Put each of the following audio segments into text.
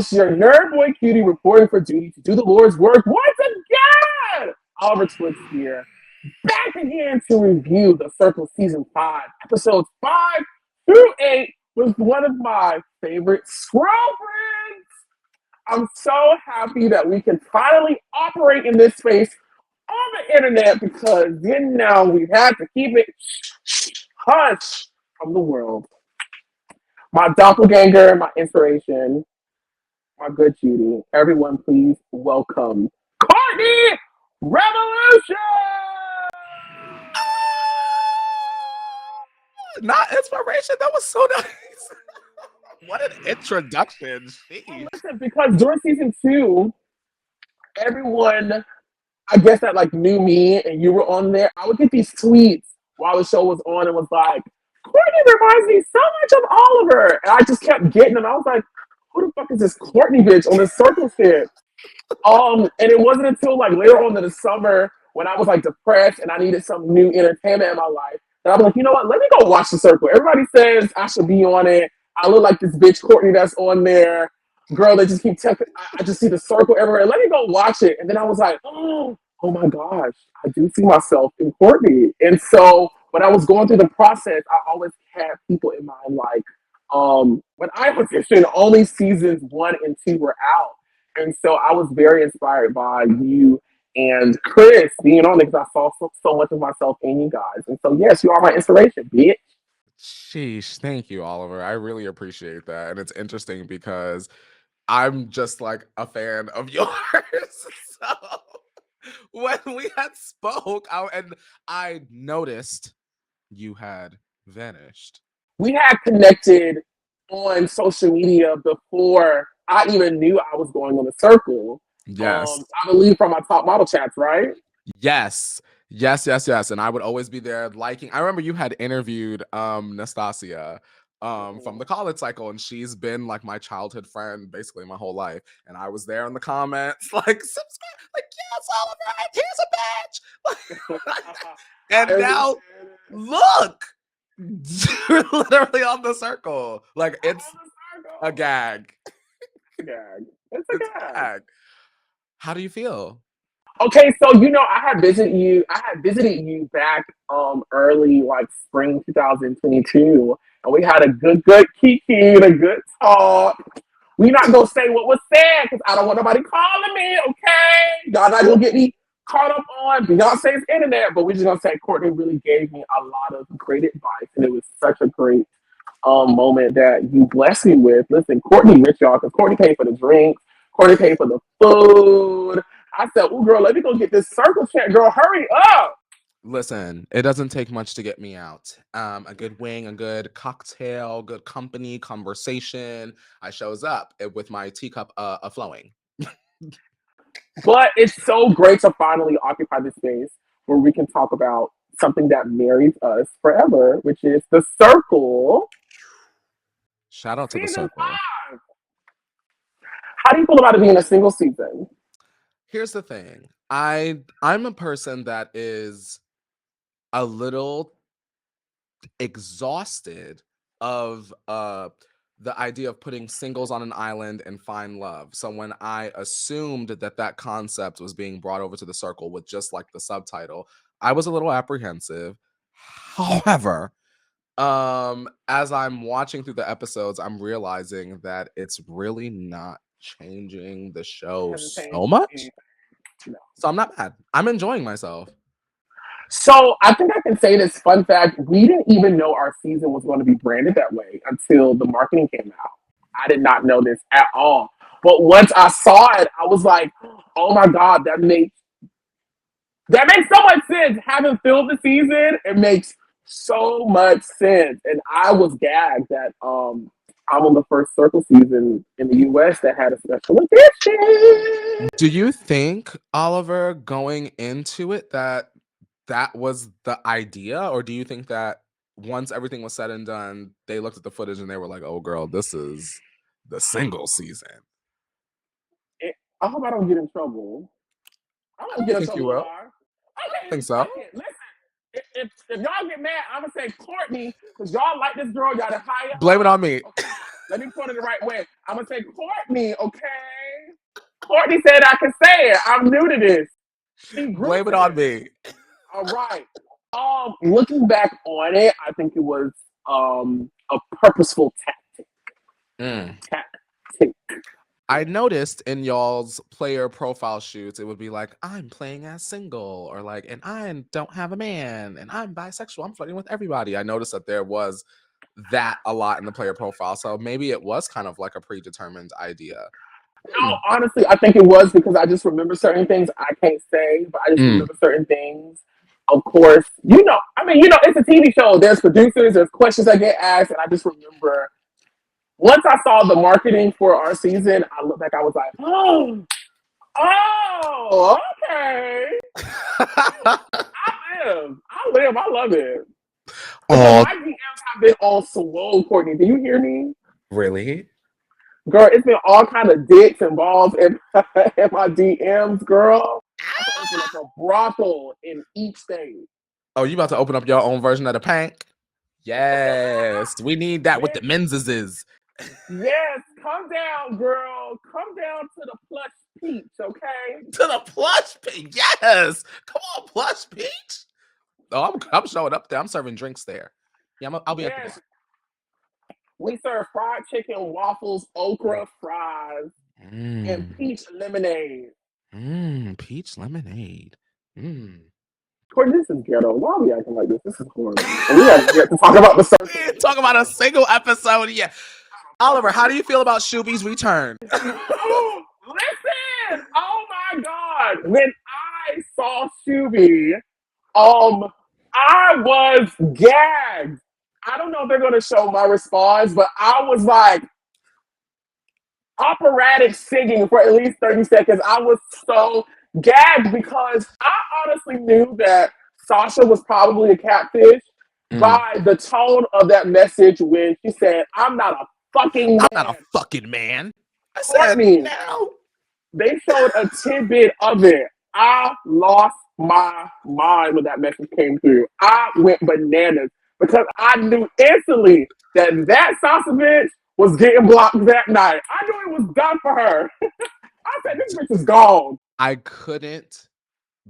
This is your nerd boy cutie reporting for duty to do the Lord's work once again. Oliver Twixt here, back again to review the Circle Season 5, episodes 5 through 8 with one of my favorite squirrel friends. I'm so happy that we can finally operate in this space on the internet because we've had to keep it hush from the world. My doppelganger, my inspiration, my good Judy. Everyone, please welcome Courtney Revolution. Not inspiration. That was so nice. What an introduction. Well, listen, because during season 2, everyone, I guess that like knew me and you were on there. I would get these tweets while the show was on and was like, Courtney reminds me so much of Oliver. And I just kept getting them. I was like, who the fuck is this Courtney bitch on this circle shit? And it wasn't until like later on in the summer when I was like depressed and I needed some new entertainment in my life that I was like, you know what? Let me go watch the circle. Everybody says I should be on it. I look like this bitch Courtney that's on there. Girl, they just keep texting. I just see the circle everywhere. Let me go watch it. And then I was like, oh my gosh, I do see myself in Courtney. And so when I was going through the process, I always had people in mind like, when I auditioned, only seasons 1 and 2 were out. And so I was very inspired by you and Chris being on it because I saw so much of myself in you guys. And so, yes, you are my inspiration, bitch. Sheesh. Thank you, Oliver. I really appreciate that. And it's interesting because I'm just like a fan of yours. So when we had spoke, I noticed you had vanished. We had connected on social media before I even knew I was going on the circle. Yes. I believe from my top model chats, right? Yes. Yes. And I would always be there liking. I remember you had interviewed Nastasia from the college cycle, and she's been like my childhood friend basically my whole life. And I was there in the comments, like subscribe, like yes, Oliver, here's a badge. And now look, you're literally on the circle. Like it's a gag. It's a gag. How do you feel? Okay, so I had visited you. I had visited you back early like spring 2022, and we had a good kiki and a good talk. We not gonna say what was said because I don't want nobody calling me. Okay, y'all not gonna get me caught up on Beyonce's internet, but we're just gonna say Courtney really gave me a lot of great advice, and it was such a great moment that you blessed me with. Listen, Courtney rich, y'all, because Courtney paid for the drinks, Courtney paid for the food. I said, "Oh, girl, let me go get this circle check, girl. Hurry up!" Listen, it doesn't take much to get me out. A good wing, a good cocktail, good company, conversation. I shows up with my teacup flowing. But it's so great to finally occupy this space where we can talk about something that marries us forever, which is the circle. Shout out to the Season circle. 5. How do you feel about it being a single season? Here's the thing. I'm a person that is a little exhausted of the idea of putting singles on an island and find love. So when I assumed that concept was being brought over to the circle with just like the subtitle, I was a little apprehensive. However, as I'm watching through the episodes, I'm realizing that it's really not changing the show so much. No. So I'm not mad. I'm enjoying myself. So I think I can say this fun fact. We didn't even know our season was going to be branded that way until the marketing came out. I did not know this at all. But once I saw it, I was like, oh my God, that makes so much sense. Having filmed the season, it makes so much sense. And I was gagged that I'm on the first Circle season in the US that had a special edition. Do you think, Oliver, going into it that was the idea, or do you think that once everything was said and done, they looked at the footage and they were like, "Oh, girl, this is the single season"? I hope I don't get in trouble. I don't get in think you trouble. will. I think so. Listen, if y'all get mad, I'm gonna say Courtney, because y'all like this girl, y'all to hire Blame it her. on me. Okay, let me put it the right way. I'm gonna say Courtney, okay? Courtney said I can say it. I'm new to this. She grew Blame it to on this. me. All right. Looking back on it, I think it was a purposeful tactic. Mm. Tactic. I noticed in y'all's player profile shoots, it would be like, I'm playing as single, or like, and I don't have a man, and I'm bisexual. I'm flirting with everybody. I noticed that there was that a lot in the player profile. So maybe it was kind of like a predetermined idea. No, honestly, I think it was because I just remember certain things I can't say, but I just Mm. remember certain things. Of course, it's a TV show. There's producers, there's questions that get asked, and I just remember once I saw the marketing for our season, I looked back, I was like, oh, okay. I love it. Because Oh, my DMs have been all swole, Courtney. Do you hear me? really? Girl, it's been all kind of dicks involved in, in my DMs, girl. I could open up a brothel in each state. Oh, you about to open up your own version of the pank? Yes, we need that with the menses. Yes, come down, girl. Come down to the plush peach, okay? To the plush peach. Yes, come on, plush peach. Oh, I'm showing up there. I'm serving drinks there. Yeah, I'll be at the bar. Yes, we serve fried chicken, waffles, okra fries, and Mm. peach lemonade. Peach lemonade. Mm. Courtney, this is ghetto. Why are we acting like this? This is horrible. And we have yet to talk about the circle. Talk about a single episode. Yeah. Oliver, how do you feel about Shuby's return? Oh, listen! Oh my God! When I saw Shuby, I was gagged. I don't know if they're going to show my response, but I was like operatic singing for at least 30 seconds. I was so gagged because I honestly knew that Sasha was probably a catfish by the tone of that message when she said, I'm not a fucking I'm not a man. fucking man. I said, Courtney, no. they showed a tidbit of it. I lost my mind when that message came through. I went bananas because I knew instantly that salsa bitch was getting blocked that night. I knew it was done for her. I said, this bitch is gone. I couldn't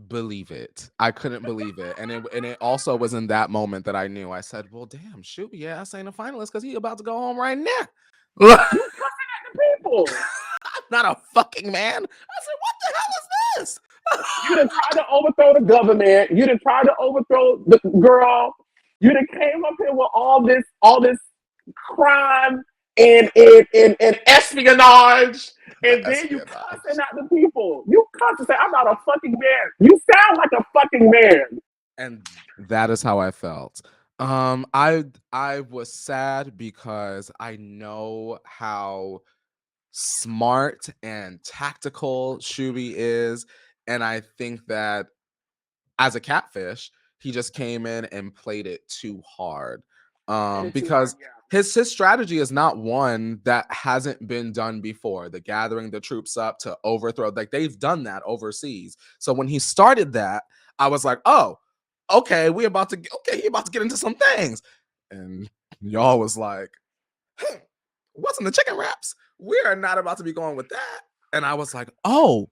believe it. I couldn't believe it. And it also was in that moment that I knew. I said, well, damn, shoot, yeah, I ain't a finalist because he about to go home right now. You cussing at the people. I'm not a fucking man. I said, what the hell is this? You done tried to overthrow the government. You done tried to overthrow the girl. You done came up here with all this crime and espionage. And then you cussing at the people. You cuss and say, I'm not a fucking man. You sound like a fucking man. And that is how I felt. I was sad because I know how smart and tactical Shuby is. And I think that as a catfish, he just came in and played it too hard. Because his strategy is not one that hasn't been done before. The gathering the troops up to overthrow, like they've done that overseas. So when he started that, I was like, oh, okay, he about to get into some things. And y'all was like, hey, what's in the chicken wraps? We are not about to be going with that. And I was like, oh,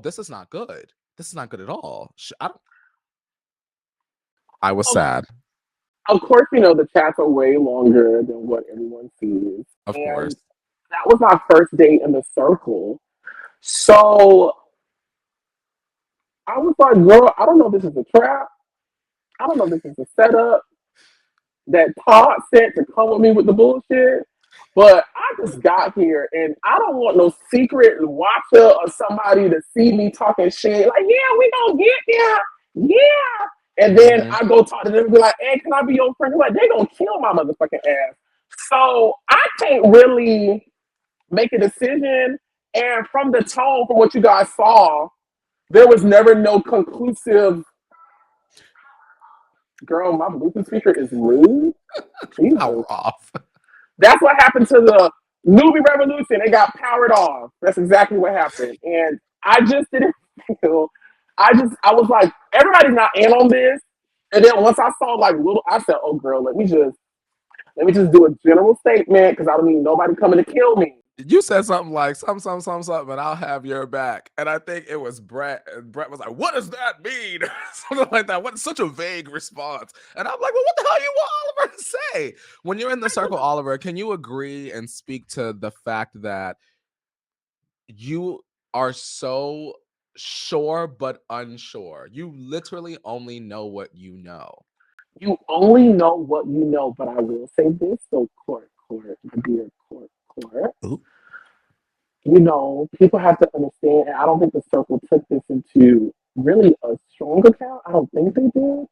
this is not good. This is not good at all. I was sad. Of course, the chats are way longer than what everyone sees. Of And course. that was my first date in the circle. So I was like, girl, I don't know if this is a trap. I don't know if this is a setup that Todd sent to come with me with the bullshit. But I just got here and I don't want no secret watcher or somebody to see me talking shit. Like, yeah, we gonna get there. Yeah. And then I go talk to them and be like, hey, can I be your friend? They're like, they gonna kill my motherfucking ass. So I can't really make a decision. And from the tone, from what you guys saw, there was never no conclusive. Girl, my Bluetooth speaker is rude. Power off. That's what happened to the Newbie Revolution. It got powered off. That's exactly what happened. And I just didn't feel. I was like, everybody's not in on this. And then once I saw like little, I said, "Oh, girl, let me just do a general statement because I don't need nobody coming to kill me." You said something like something, and I'll have your back. And I think it was Brett. And Brett was like, "What does that mean?" Something like that. What such a vague response. And I'm like, "Well, what the hell you want Oliver to say?" When you're in the circle, Oliver, can you agree and speak to the fact that you are so sure but unsure? You literally only know what you know. You only know what you know, but I will say this. So, court, my dear court. Ooh. People have to understand, and I don't think the circle took this into really a strong account. I don't think they did.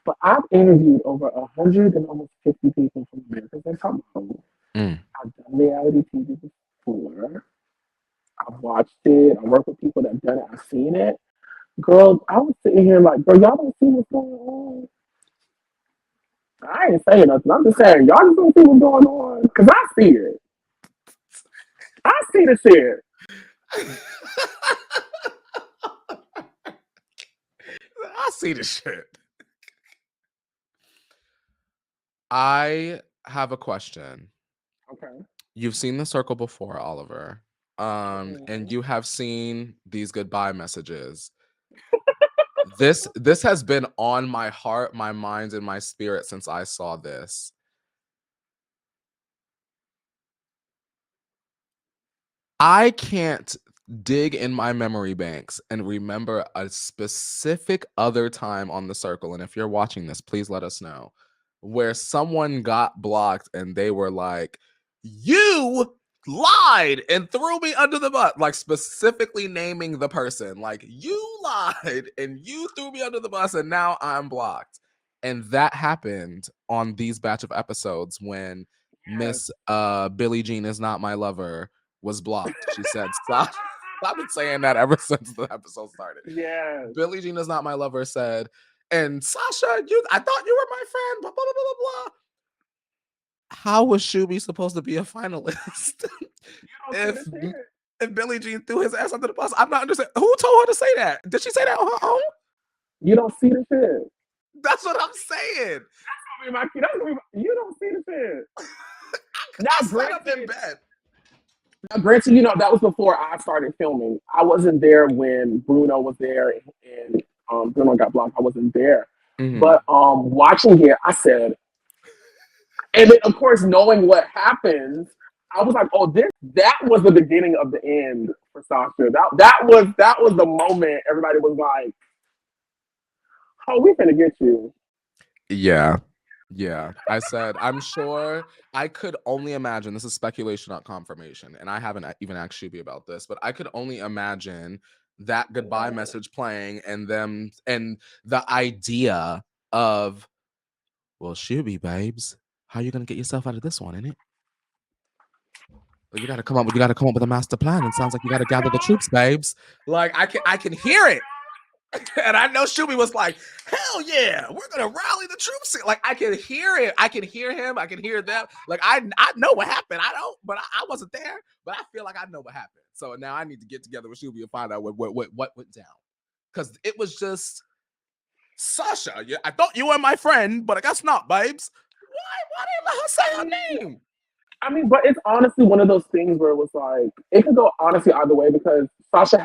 But I've interviewed over 100 and almost 50 people from America's Next Top Model. Mm. I've done reality TV before. I've watched it. I work with people that have done it. I've seen it. Girl, I was sitting here like, girl, y'all don't see what's going on. I ain't saying nothing. I'm just saying, y'all just don't see what's going on. Because I see it. I see the shit. I see the shit. I have a question. Okay. You've seen the circle before, Oliver. And you have seen these goodbye messages. This has been on my heart, my mind, and my spirit since I saw this. I can't dig in my memory banks and remember a specific other time on the circle. And if you're watching this, please let us know where someone got blocked and they were like, "You lied and threw me under the bus," like specifically naming the person, like, "You lied and you threw me under the bus and now I'm blocked." And that happened on these batch of episodes when Yes. Miss Billie Jean is not my lover was blocked. She said, "Stop." I've been saying that ever since the episode started. Yes. Billie Jean is not my lover said, and Sasha, I thought you were my friend, blah, blah, blah, blah, blah. How was Shuby supposed to be a finalist You don't see if the shit. if Billie Jean threw his ass under the bus? I'm not understanding. Who told her to say that? Did she say that on her own? You don't see the shit. That's what I'm saying. You don't see the shit. I sat up in bed. Now, granted, that was before I started filming. I wasn't there when Bruno was there and Bruno got blocked. I wasn't there. Mhm. But watching it, I said, and then of course knowing what happens, I was like, oh, that was the beginning of the end for Sasha. That was the moment everybody was like, oh, we finna get you. Yeah. Yeah. I said, I'm sure I could only imagine, this is speculation, not confirmation, and I haven't even asked Shuby about this, but I could only imagine that goodbye message playing and them and the idea of, well, Shuby, babes, how you gonna get yourself out of this one, innit? Well, you gotta come up with a master plan. And sounds like you gotta gather the troops, babes. Like I can hear it. And I know Shuby was like, "Hell yeah, we're gonna rally the troops." Like I can hear it. I can hear him. I can hear them. Like I know what happened. I don't, but I wasn't there. But I feel like I know what happened. So now I need to get together with Shuby and find out what went down. Because it was just Sasha. Yeah, I thought you were my friend, but I guess not, babes. Why didn't let her say her name? I mean, but it's honestly one of those things where it was like, it could go honestly either way because Sasha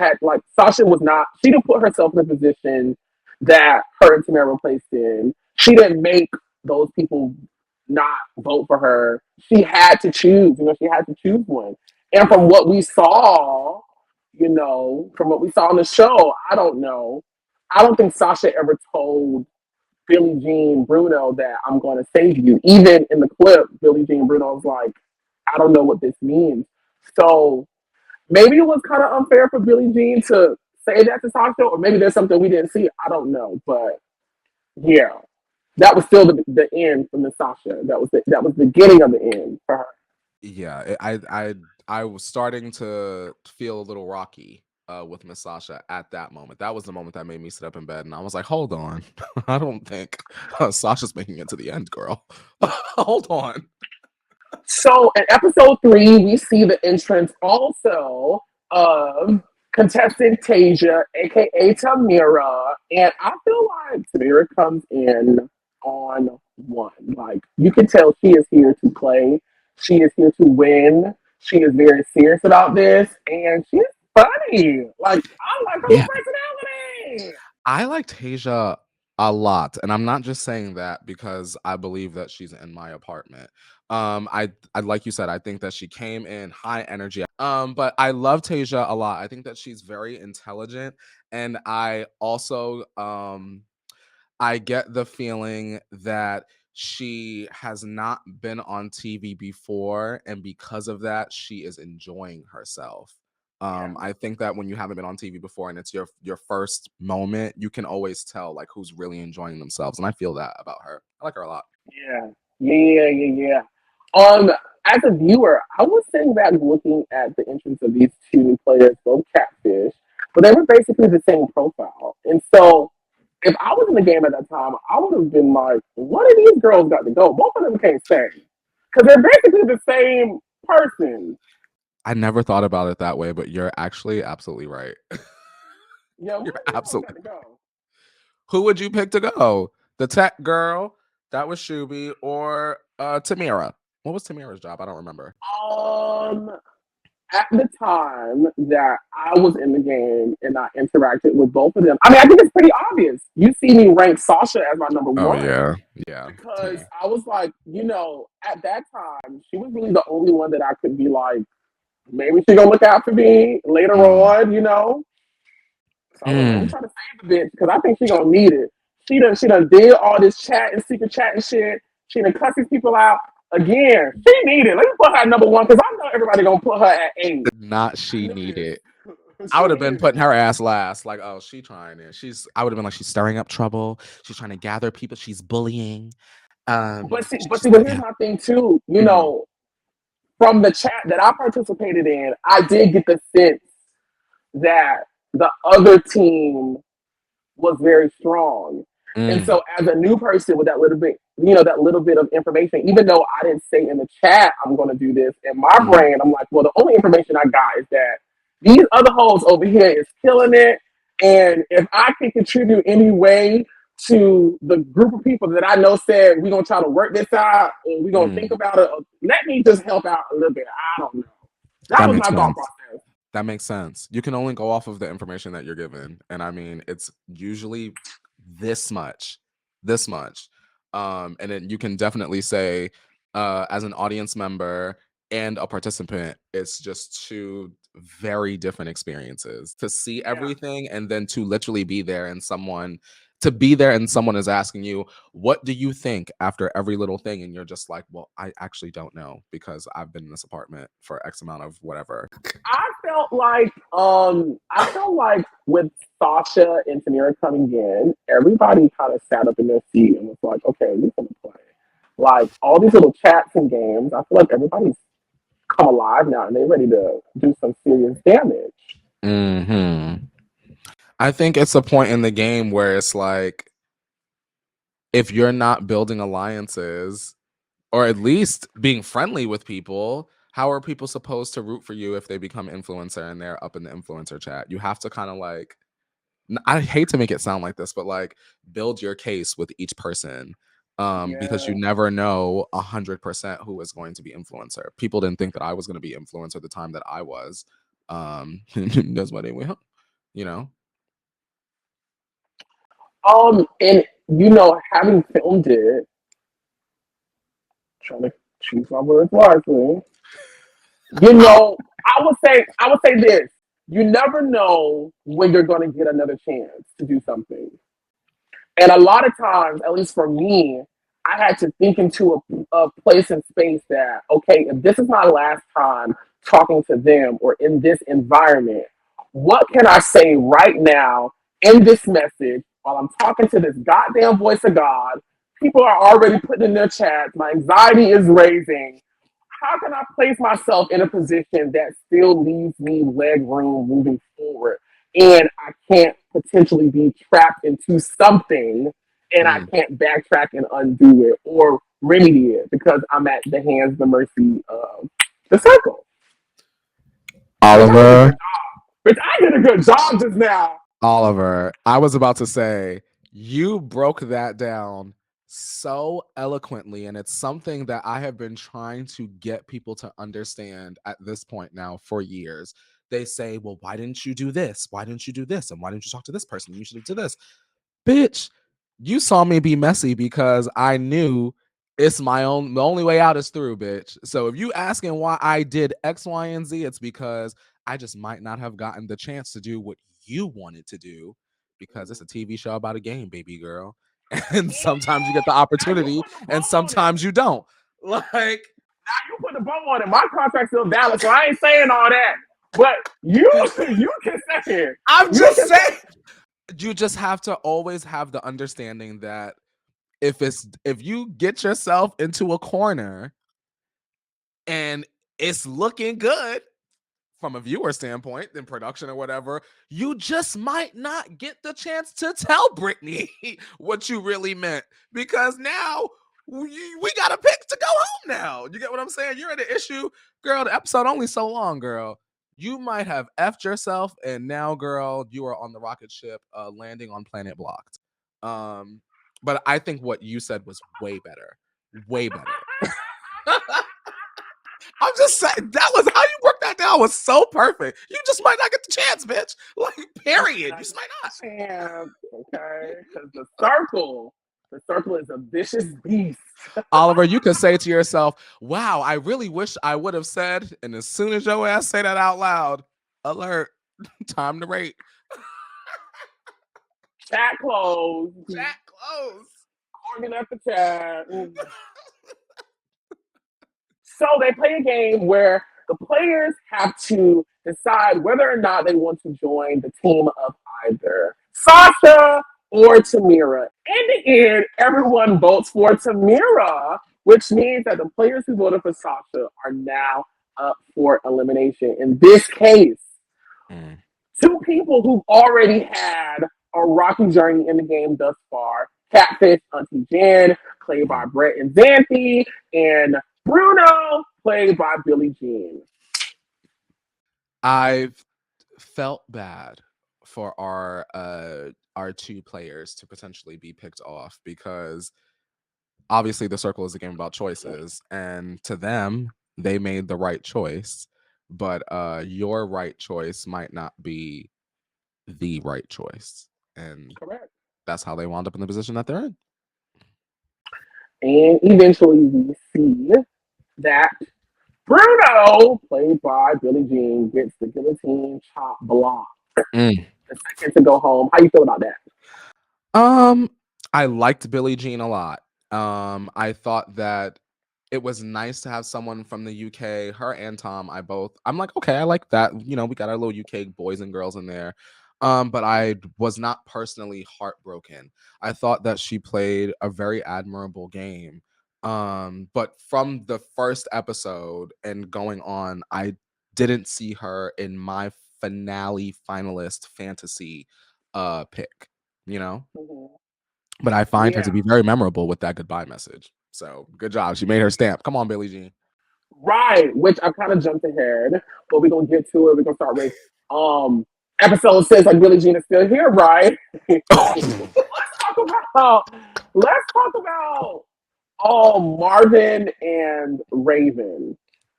was not, she didn't put herself in a position that her and Tamara were placed in. She didn't make those people not vote for her. She had to choose, she had to choose one. And from what we saw, on the show, I don't know. I don't think Sasha ever told Billie Jean Bruno that I'm going to save you. Even in the clip, Billie Jean Bruno was like, I don't know what this means. So maybe it was kind of unfair for Billie Jean to say that to Sasha, or maybe there's something we didn't see. I don't know, but yeah, that was still the end from the Sasha. That was the beginning of the end for her. Yeah, I was starting to feel a little rocky with Miss Sasha at that moment. That was the moment that made me sit up in bed, and I was like, "Hold on, I don't think Sasha's making it to the end, girl. Hold on." So in episode 3, we see the entrance also of contestant Tasia, aka Tamira, and I feel like Tamira comes in on one. Like you can tell she is here to play. She is here to win. She is very serious about this, and she's funny. Like I like her Yeah. personality. I like Tasia a lot, and I'm not just saying that because I believe that she's in my apartment. I like you said, I think that she came in high energy. But I love Tasia a lot. I think that she's very intelligent, and I also I get the feeling that she has not been on TV before, and because of that, she is enjoying herself. Yeah, I think that when you haven't been on TV before and it's your first moment, you can always tell like who's really enjoying themselves, and I feel that about her. I like her a lot. yeah, yeah. Um, as a viewer, I was sitting back looking at the entrance of these two new players, both catfish, but they were basically the same profile. And so, if I was in the game at that time, I would have been like, "One of these girls got to go. Both of them can't stay because they're basically the same person." I never thought about it that way, but you're actually absolutely right. Yeah, one You're of these girls got absolutely. to go. Who would you pick to go? The tech girl, that was Shuby, or Tamira? What was Tamira's job? I don't remember. Um, at the time that I was in the game and I interacted with both of them, I mean, I think it's pretty obvious. You see me rank Sasha as my number Oh one yeah, yeah. because T. I was like, at that time, she was really the only one that I could be like, maybe she gonna look out for me later Mm. on. So I was like, let me Mm. try to save the bitch because I think she gonna need it. She done did all this chat and secret chat and shit. She done cuss these people out. Again, she needed. Let me put her at number one because I know everybody gonna put her at eight. Not I she knew needed. this. I She would have been needed it. putting her ass last. Like, oh, she trying it. I would have been like, she's stirring up trouble. She's trying to gather people. She's bullying. But here's Yeah. my thing too. Mm, From the chat that I participated in, I did get the sense that the other team was very strong. And mm, so as a new person with that little bit of information, even though I didn't say in the chat I'm gonna do this, in my mm, brain, I'm like, well, the only information I got is that these other hoes over here is killing it. And if I can contribute any way to the group of people that I know said we're gonna try to work this out and we're gonna think mm. about it, let me just help out a little bit. I don't know. That That was makes my thought sense. process. That makes sense. You can only go off of the information that you're given. And I mean, it's usually this much, this much. And then you can definitely say, as an audience member and a participant, it's just two very different experiences to see Yeah. everything and then to literally be there and to be there and someone is asking you, what do you think after every little thing? And you're just like, well, I actually don't know because I've been in this apartment for X amount of whatever. I felt like with Sasha and Tamira coming in, everybody kind of sat up in their seat and was like, okay, we're gonna play. Like all these little chats and games, I feel like everybody's come alive now and they're ready to do some serious damage. Hmm. I think it's a point in the game where it's like, if you're not building alliances or at least being friendly with people, how are people supposed to root for you if they become influencer and they're up in the influencer chat? You have to kind of like, I hate to make it sound like this, but like build your case with each person. Because you Yeah. never know 100% who is going to be influencer. People didn't think that I was going to be influencer at the time that I was. That's why they went, you know. And having filmed it, trying to choose my words wisely. I would say this. You never know when you're gonna get another chance to do something. And a lot of times, at least for me, I had to think into a place and space that, okay, if this is my last time talking to them or in this environment, what can I say right now in this message while I'm talking to this goddamn voice of God? People are already putting in their chats. My anxiety is raising. How can I place myself in a position that still leaves me leg room moving forward? And I can't potentially be trapped into something and I Mm. can't backtrack and undo it or remedy it because I'm at the hands, the mercy of the circle. Which I think is their Oliver, job. Bitch, I did a good job just now. Oliver, I was about to say, you broke that down so eloquently, and it's something that I have been trying to get people to understand at this point now for years. They say, well, why didn't you do this? Why didn't you do this? And why didn't you talk to this person? You should have done this. Bitch, you saw me be messy because I knew it's the only way out is through, bitch. So if you asking why I did X, Y, and Z, it's because I just might not have gotten the chance to do what you wanted to do because it's a TV show about a game, baby girl. And sometimes you get the Now you opportunity put the and bum on it. sometimes you don't. Like, You put the bum on it. My contract's still valid, so I ain't saying all that. But you can say it. I'm You just can say saying, you just have to always have the understanding that if you get yourself into a corner and it's looking good from a viewer standpoint in production or whatever, you just might not get the chance to tell Brittany what you really meant because now we got to pick to go home now. You get what I'm saying? You're in the issue, girl. The episode only so long, girl. You might have effed yourself, and now, girl, you are on the rocket ship, landing on planet blocked. But I think what you said was way better, way better. I'm just saying that was how you worked that down was so perfect. You just might not get the chance, bitch. Like, period. You just might not. chance, okay? Because the circle is a vicious beast. Oliver, you could say to yourself, wow, I really wish I would have said, and as soon as your ass say that out loud, alert, time to rate. Chat closed. Chat close. Courtney left the chat. So they play a game where the players have to decide whether or not they want to join the team of either Sasha or Tamira. In the end, everyone votes for Tamira, which means that the players who voted for Sasha are now up for elimination. In this case, Mm. two people who've already had a rocky journey in the game thus far. Catfish Auntie Jen, played by Mm. Brett and Xanthi, and Bruno, played by Billie Jean. I've felt bad for our two players to potentially be picked off because obviously the circle is a game about choices, and to them they made the right choice, but your right choice might not be the right choice, and Correct. that's how they wound up in the position that they're in. And eventually we see that Bruno, played by Billie Jean, gets the guillotine chop block. Mm. The second to go home. How you feel about that? um I liked Billie Jean a lot. I thought that it was nice to have someone from the UK. Her and Tom, I'm like, okay, I like that. You know, we got our little UK boys and girls in there. But I was not personally heartbroken. I thought that she played a very admirable game. But from the first episode and going on, I didn't see her in my finale finalist fantasy pick, you know? Mm-hmm. But I find her Yeah. to be very memorable with that goodbye message. So good job. She made her stamp. Come on, Billie Jean. Right, which I kind of jumped ahead, but we're gonna get to it. We're gonna start with um episode 6, like Billie Jean is still here, right? Let's talk about Marvin and Raven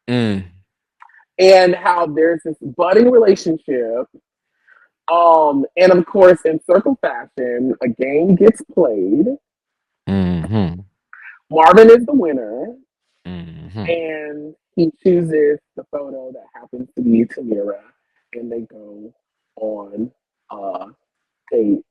Mm. and how there's this budding relationship. And of course, in circle fashion, a game gets played. Hmm. Marvin is the winner, Hmm. and he chooses the photo that happens to be Tamira, and they go on a date.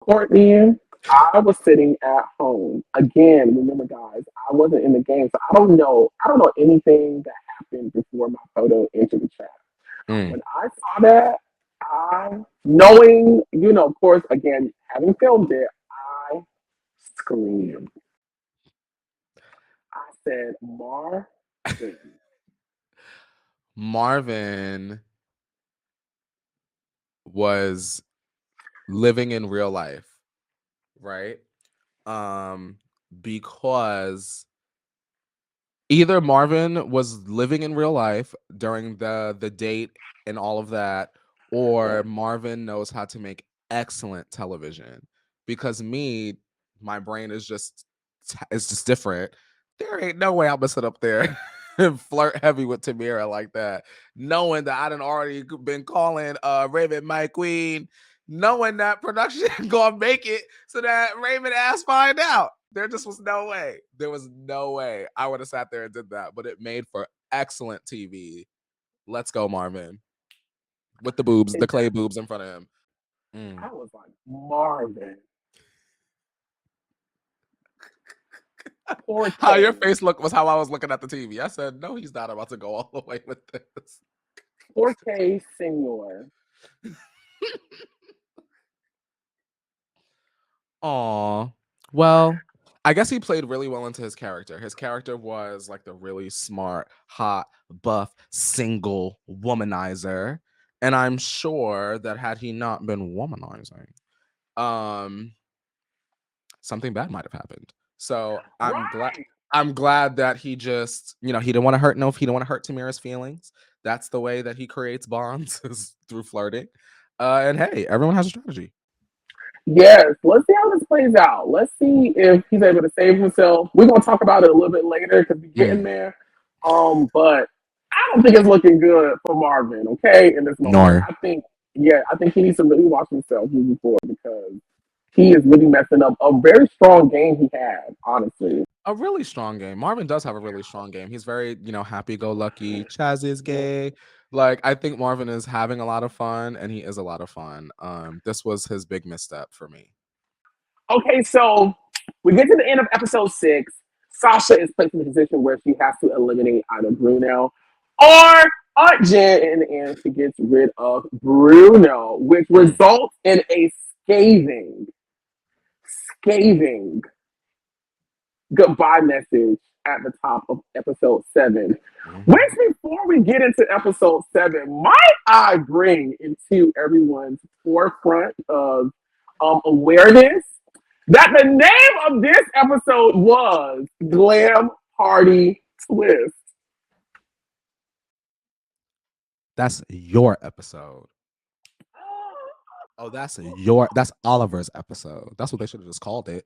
Courtney, I was sitting at home. Again, remember guys, I wasn't in the game, so I don't know. I don't know anything that happened before my photo entered the chat. Mm. When I saw that, I knowing, of course, again, having filmed it, I screamed. I said, Marvin. Marvin was living in real life, right? Um, because Either Marvin was living in real life during the date and all of that, or Right. Marvin knows how to make excellent television. Because me, my brain is just different. There ain't no way I'm gonna sit up there and flirt heavy with Tamira like that, knowing that I done already been calling Raven my queen, knowing that production gonna make it so that Raven ass find out. There just was no way. There was no way I would have sat there and did that, but it made for excellent TV. Let's go, Marvin. With the boobs, the It, clay boobs in front of him. Mm. I was like, Marvin, poor How your K, face look was how I was looking at the TV. I said, no, he's not about to go all the way with this. poor K, Senor. Aw. Well, I guess he played really well into his character. His character was like the really smart, hot, buff, single womanizer. And I'm sure that had he not been womanizing, um, something bad might have happened. So Right. I'm glad that he just, he didn't want to hurt he didn't want to hurt Tamira's feelings. That's the way that he creates bonds is through flirting. And hey, everyone has a strategy. Yes, let's see how this plays out. Let's see if he's able to save himself. We're gonna talk about it a little bit later because we're getting Mm, there. But I don't think it's looking good for Marvin. Okay, in this moment, no. I think he needs to really watch himself moving forward because he is really messing up a very strong game he had. Honestly, A really strong game. Marvin does have a really strong game. He's very, happy go lucky. Chaz is gay. Like, I think Marvin is having a lot of fun and he is a lot of fun. This was his big misstep for me. okay, so we get to the end of episode 6. Sasha is placed in a position where she has to eliminate either Bruno or Aunt Jen. In the end, she gets rid of Bruno, which Mm, results in a scathing, scathing goodbye message at the top of episode 7. mhm. Which, before we get into episode 7, might I bring into everyone's forefront of awareness that the name of this episode was Glam Party Twist. That's your episode. Oh, that's Oliver's episode. That's what they should have just called it.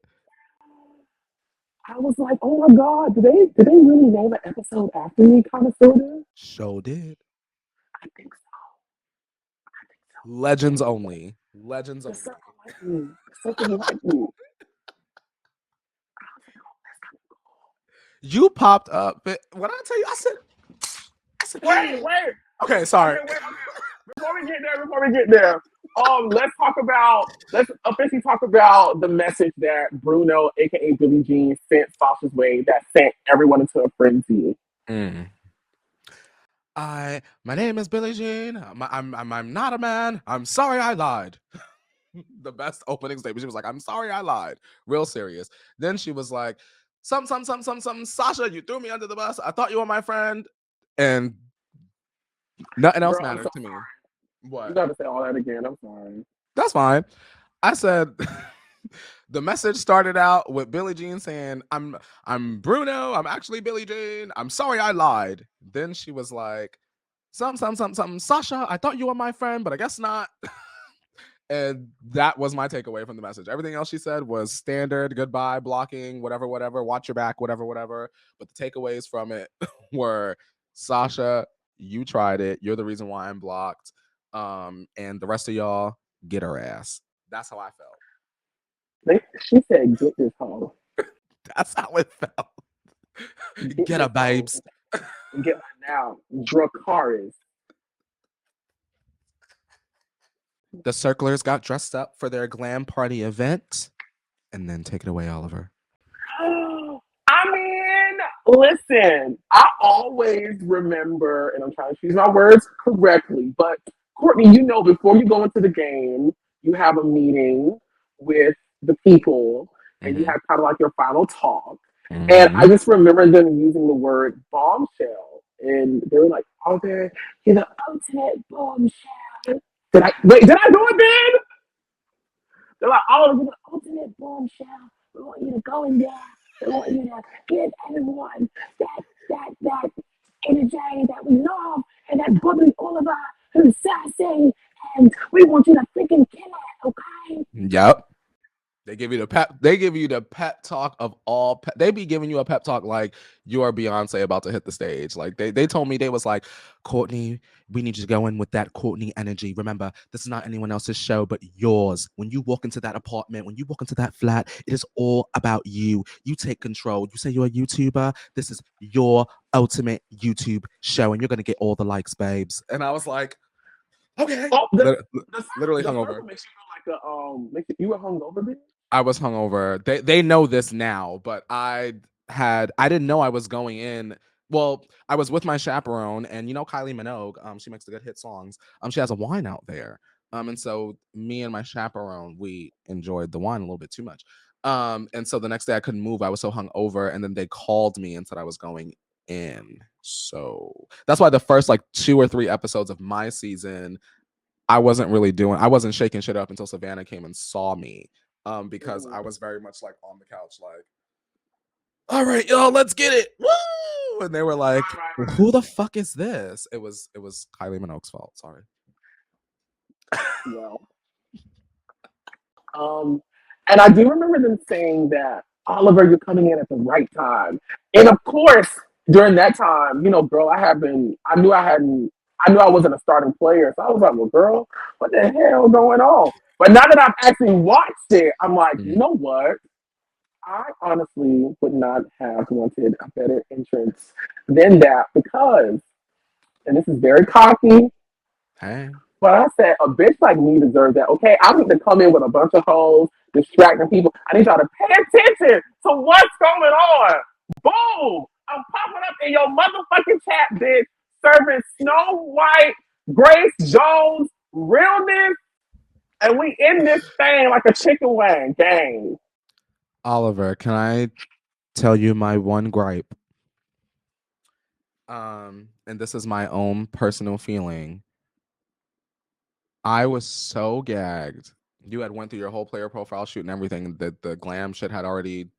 I was like, oh my god, did they really name an episode after me, kind of sort of? Show did. I think so. Legends only. Legends The only. circle like me. The circle like me. You popped up. But when I tell you, I said, Wait. okay, sorry. Okay, wait. Before we get there, let's officially talk about the message that Bruno, aka Billie Jean, sent Sasha's way that sent everyone into a frenzy. Mm. My name is Billie Jean. I'm not a man. I'm sorry I lied. The best opening statement. She was like, I'm sorry I lied. Real serious. Then she was like, some, Sasha, you threw me under the bus. I thought you were my friend. And nothing else Girl, I'm mattered so to me. sorry. You What? gotta say all that again. I'm sorry. That's fine. I said the message started out with Billie Jean saying, I'm Bruno. I'm actually Billie Jean. I'm sorry I lied. Then she was like, some, Sasha, I thought you were my friend, but I guess not. And that was my takeaway from the message. Everything else she said was standard, goodbye, blocking, whatever, watch your back, whatever. But the takeaways from it were Sasha, you tried it. You're the reason why I'm blocked. And the rest of y'all, get her ass. That's how I felt. She said, "Get this hoe. That's how it felt. Get Get her, this hoe. babes. And get her now, Dracaris." The circlers got dressed up for their glam party event. And then take it away, Oliver. I mean, listen, I always remember, and I'm trying to choose my words correctly, but Courtney, before you go into the game, you have a meeting with the people and you Mm-hmm. have kind of like your final talk. And I Mm-hmm. just remember them using the word bombshell. And they were like, oh, you're the ultimate bombshell. Did I do it, Ben? They're like, oh, you're the ultimate bombshell. We want you to go in there. We want you to give everyone that that energy that we love and that bubbly Oliver who's sassy and we want you to freaking kill it, okay? Yep. They give you the pep. They give you the pep talk of all. They be giving you a pep talk like you are Beyonce about to hit the stage. Like they told me they was like, Courtney, we need you to go in with that Courtney energy. Remember, this is not anyone else's show but yours. When you walk into that apartment, when you walk into that flat, it is all about you. You take control. You say you're a YouTuber. This is your ultimate YouTube show, and you're gonna get all the likes, babes. And I was like, okay. Oh, the, Literally the hungover. circle makes you feel like you were hungover, bitch? I was hungover. They know this now, but I didn't know I was going in. Well, I was with my chaperone, and Kylie Minogue, she makes the good hit songs. She has a wine out there. And so me and my chaperone, we enjoyed the wine a little bit too much. And so the next day I couldn't move. I was so hungover, and then they called me and said I was going in. So that's why the first like 2 or 3 episodes of my season, I wasn't shaking shit up until Savannah came and saw me. Because I was very much like on the couch, like, all right, y'all, let's get it. Woo! And they were like, who the fuck is this? It was Kylie Minogue's fault. Sorry. Well, and I do remember them saying that, Oliver, you're coming in at the right time. And of course, during that time, girl, I knew I wasn't a starting player. So I was like, well, girl, what the hell going on? But now that I've actually watched it, I'm like, you know what? I honestly would not have wanted a better entrance than that because, and this is very cocky, Hey. but I said a bitch like me deserves that. Okay, I need to come in with a bunch of hoes, distracting people. I need y'all to pay attention to what's going on. Boom! I'm popping up in your motherfucking chat, bitch, serving Snow White, Grace Jones, realness, and we in this thing like a chicken wing game. Oliver, can I tell you my one gripe? And this is my own personal feeling. I was so gagged. You had went through your whole player profile shoot and everything. The glam shit had already.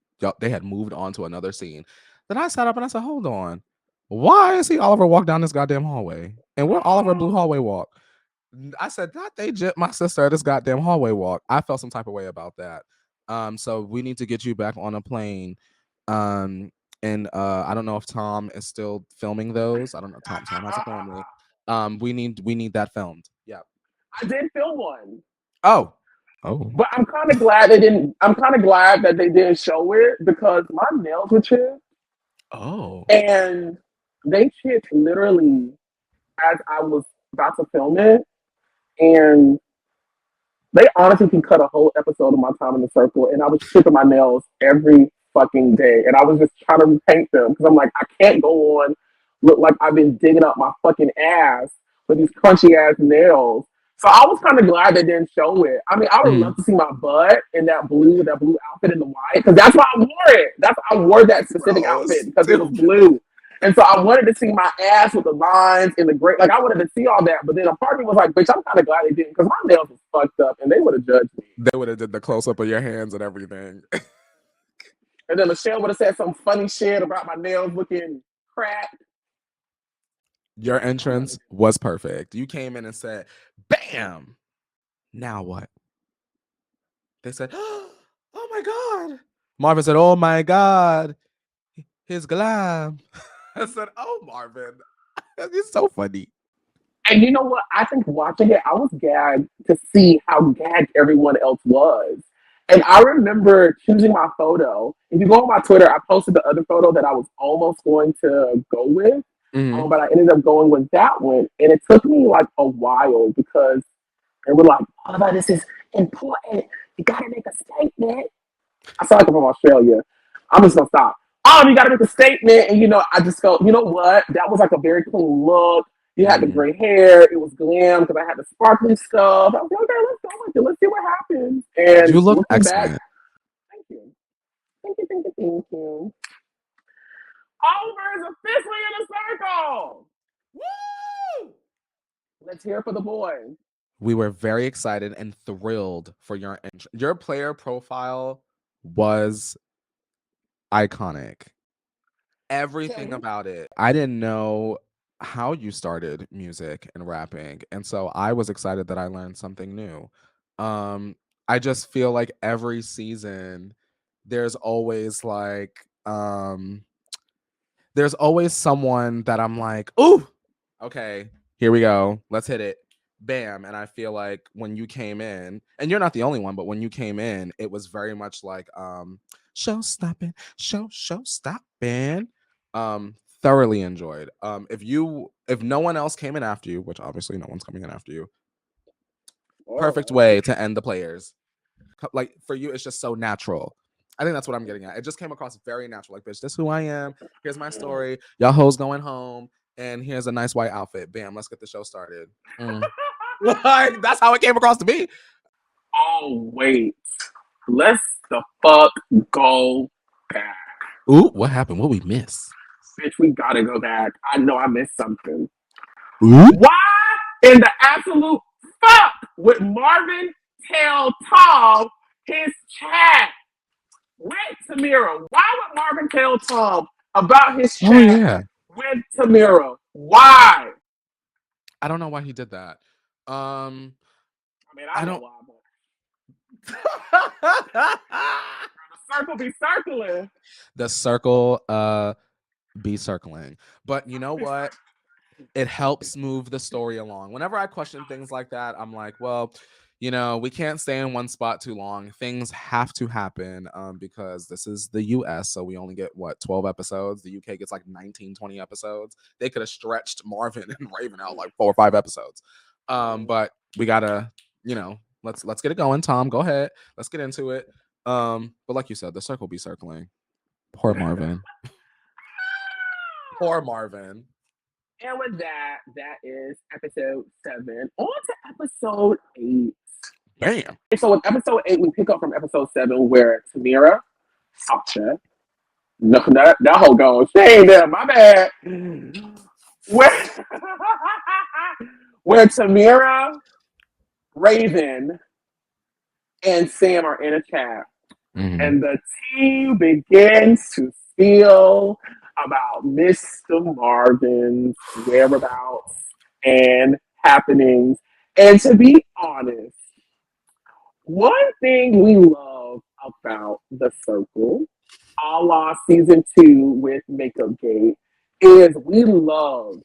They had moved on to another scene. Then I sat up and I said, "Hold on, why is he Oliver walk down this goddamn hallway? And what Oliver blue hallway walk?" I said, "Not they jip my sister at this goddamn hallway walk." I felt some type of way about that. So we need to get you back on a plane. And I don't know if Tom is still filming those. I don't know. Tom has a family. We need that filmed. Yeah. I did film one. Oh. But I'm kind of glad they didn't. I'm kind of glad that they didn't show it because my nails were chipped. Oh. And they chipped literally as I was about to film it. And they honestly can cut a whole episode of my time in the circle. And I was chipping my nails every fucking day. And I was just trying to repaint them because I'm like, I can't go on look like I've been digging up my fucking ass with these crunchy ass nails. So I was kind of glad they didn't show it. I mean, I would love to see my butt in that blue outfit in the white because that's why I wore it. I wore that specific outfit because it was blue. And so I wanted to see my ass with the lines and the great, like I wanted to see all that. But then a part of me was like, bitch, I'm kind of glad they didn't because my nails was fucked up and they would have judged me. They would have did the close up of your hands and everything. And then Michelle would have said some funny shit about my nails looking cracked. Your entrance was perfect. You came in and said, "Bam! Now what?" They said, "Oh my God." Marvin said, "Oh my God, his glam." I said, "Oh, Marvin, it's so funny." And you know what? I think watching it, I was gagged to see how gagged everyone else was. And I remember choosing my photo. If you go on my Twitter, I posted the other photo that I was almost going to go with. But I ended up going with that one. And it took me like a while because they were like, oh, this is important. You got to make a statement. I sound like I'm from Australia. I'm just going to stop. Oh, you got to make a statement. And, I just felt, you know what? That was like a very clean look. You had the gray hair. It was glam because I had the sparkly stuff. I was like, okay, let's go with it. Let's see what happens. And you look looking excellent. back, thank you. Thank you, thank you, thank you. Oliver is officially in the circle. Woo! Let's hear it for the boys. We were very excited and thrilled for your entry. Your player profile was iconic. everything about it. I didn't know how you started music and rapping, and so I was excited that I learned something new. Um, I just feel like every season there's always there's always someone that I'm like, "Ooh, okay, here we go. Let's hit it." Bam. And I feel like when you came in, and you're not the only one, but when you came in, it was very much like show stopping, show stopping. Thoroughly enjoyed. If no one else came in after you, which obviously no one's coming in after you, perfect Oh, way to end the players. Like for you, it's just so natural. I think that's what I'm getting at. It just came across very natural. Like, bitch, this is who I am. Here's my story. Y'all hoes going home, and here's a nice white outfit. Bam, let's get the show started. Like, that's how it came across to me. oh, wait. Let's the fuck go back. Ooh, what happened? What we miss? Bitch, we gotta go back. I know I missed something. Ooh. Why in the absolute fuck would Marvin tell Tom his chat with Tamira? Why would Marvin tell Tom about his Oh chat yeah. with Tamira? Why? I don't know why he did that. I mean, I I know don't. why, but the circle be circling. The circle be circling. But you know what? It helps move the story along. Whenever I question things like that, I'm like, well, we can't stay in one spot too long. Things have to happen because this is the US, so we only get what, 12 episodes. The UK gets like 19, 20 episodes. They could have stretched Marvin and Raven out like 4 or 5 episodes. But we gotta, let's get it going. Tom, go ahead. Let's get into it. But like you said, the circle be circling. Poor Marvin. Poor Marvin. And with that, that is episode 7. On to episode 8. Bam. So with episode 8, we pick up from episode 7 where Tamira, Sasha, no, that whole goes. She ain't there, my bad. Where, where Tamira, Raven, and Sam are in a chat. Mm-hmm. And the team begins to spill about Mr. Marvin's whereabouts and happenings. And to be honest, one thing we love about the circle, a la season 2 with Makeup Gate, is we love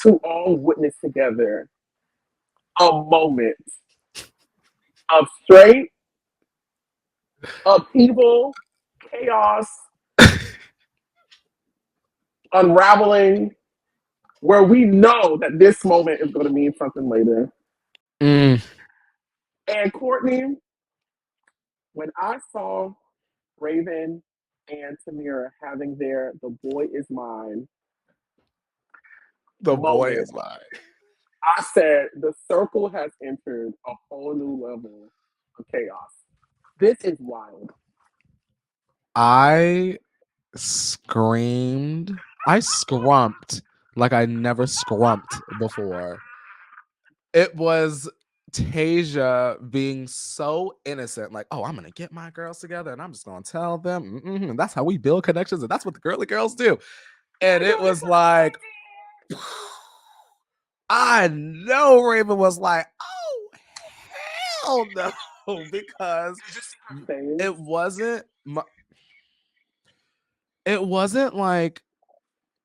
to all witness together a moment of straight upheaval, chaos, unraveling, where we know that this moment is going to mean something later. Mm. And Courtney, when I saw Raven and Tamira having their "the boy is mine" The boy moment, is mine. I said the circle has entered a whole new level of chaos. This is wild. I screamed. I scrumped like I never scrumped before. It was Tasia being so innocent, like, oh, I'm gonna get my girls together and I'm just gonna tell them. And that's how we build connections, and that's what the girly girls do. And it was like, I know Raven was like, oh, hell no, because Did you see her face? it wasn't. It wasn't like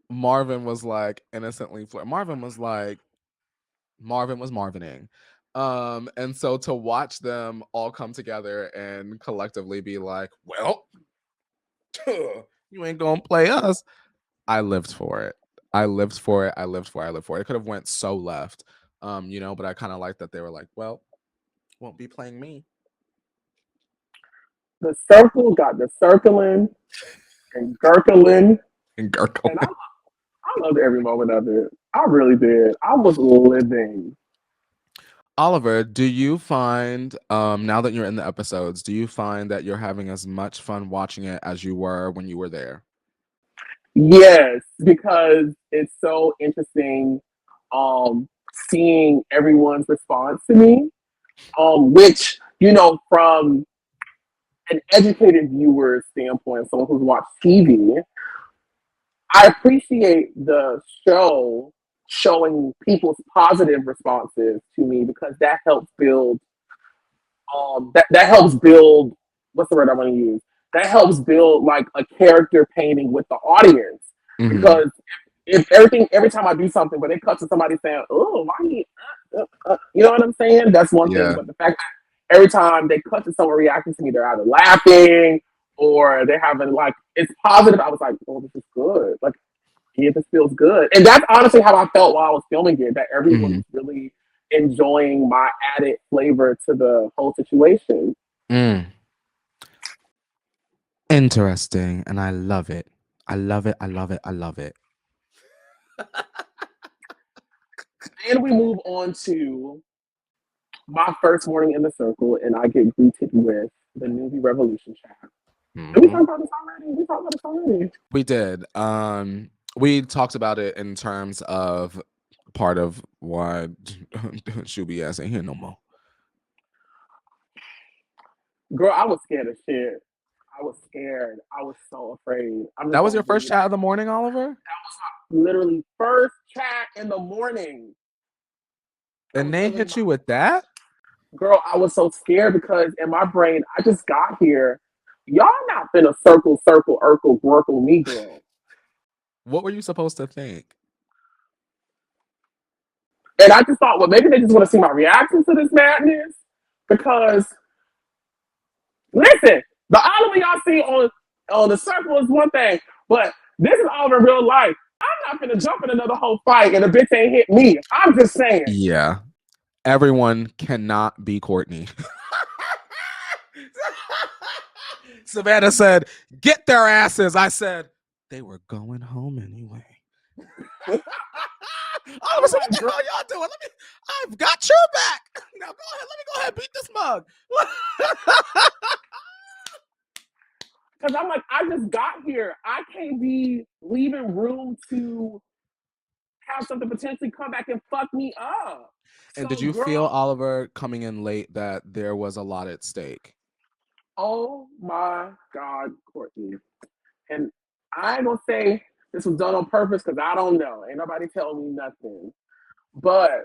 Marvin was like innocently flirt. Marvin was Marvining. And so to watch them all come together and collectively be like, well, you ain't gonna play us. I lived for it. I lived for it. I lived for it. I lived for it. It could have went so left. But I kind of like that they were like, well, won't be playing me. The circle got the circling and gurgling, And and Gurgle. I loved every moment of it. I really did. I was living. Oliver, do you find now that you're in the episodes, do you find that you're having as much fun watching it as you were when you were there? Yes, because it's so interesting um seeing everyone's response to me. Which, from an educated viewer standpoint, someone who's watched TV, I appreciate the show showing people's positive responses to me because that helps build that helps build what's the word I want to use? That helps build like a character painting with the audience. Mm-hmm. Because if every time I do something where they cut to somebody saying, "Oh, why you," you know what I'm saying? That's one thing. Yeah. But the fact that every time they cut to someone reacting to me, they're either laughing or they're having like it's positive. I was like, "Oh, this is good." Like, yeah, this feels good. And that's honestly how I felt while I was filming it. That everyone Mm-hmm. was really enjoying my added flavor to the whole situation. Mm. Interesting, and I love it. I love it. I love it. I love it. And we move on to my first morning in the circle, and I get greeted with the newbie revolution chat. Did we Mm-hmm. talk about this already? We talked about this already. We did. We talked about it in terms of part of why Shuby ass ain't here no more. Girl, I was scared of shit. I was scared. I was so afraid. I'm That just was gonna your give first you chat that. of the morning, Oliver? That was my literally first chat in the morning. That And was they literally hit my you with that? girl. I was so scared because in my brain, I just got here. Y'all not finna circle, circle, urkel, gorkle me, girl. What were you supposed to think? And I just thought, well, maybe they just want to see my reaction to this madness. Because listen, the Oliver y'all see on the circle is one thing, but this is Oliver in real life. I'm not gonna jump in another whole fight and the bitch ain't hit me. I'm just saying. Yeah. Everyone cannot be Courtney. Savannah said, "Get their asses." I said, "They were going home anyway." Oliver said, "What the hell y'all doing? I've got your back. Now go ahead. Let me go ahead and beat this mug." Because I'm like, I just got here. I can't be leaving room to have something potentially come back and fuck me up. And So, did you feel, girl, Oliver, coming in late that there was a lot at stake? oh my God, Courtney. And I ain't gonna say this was done on purpose because I don't know. Ain't nobody tell me nothing. But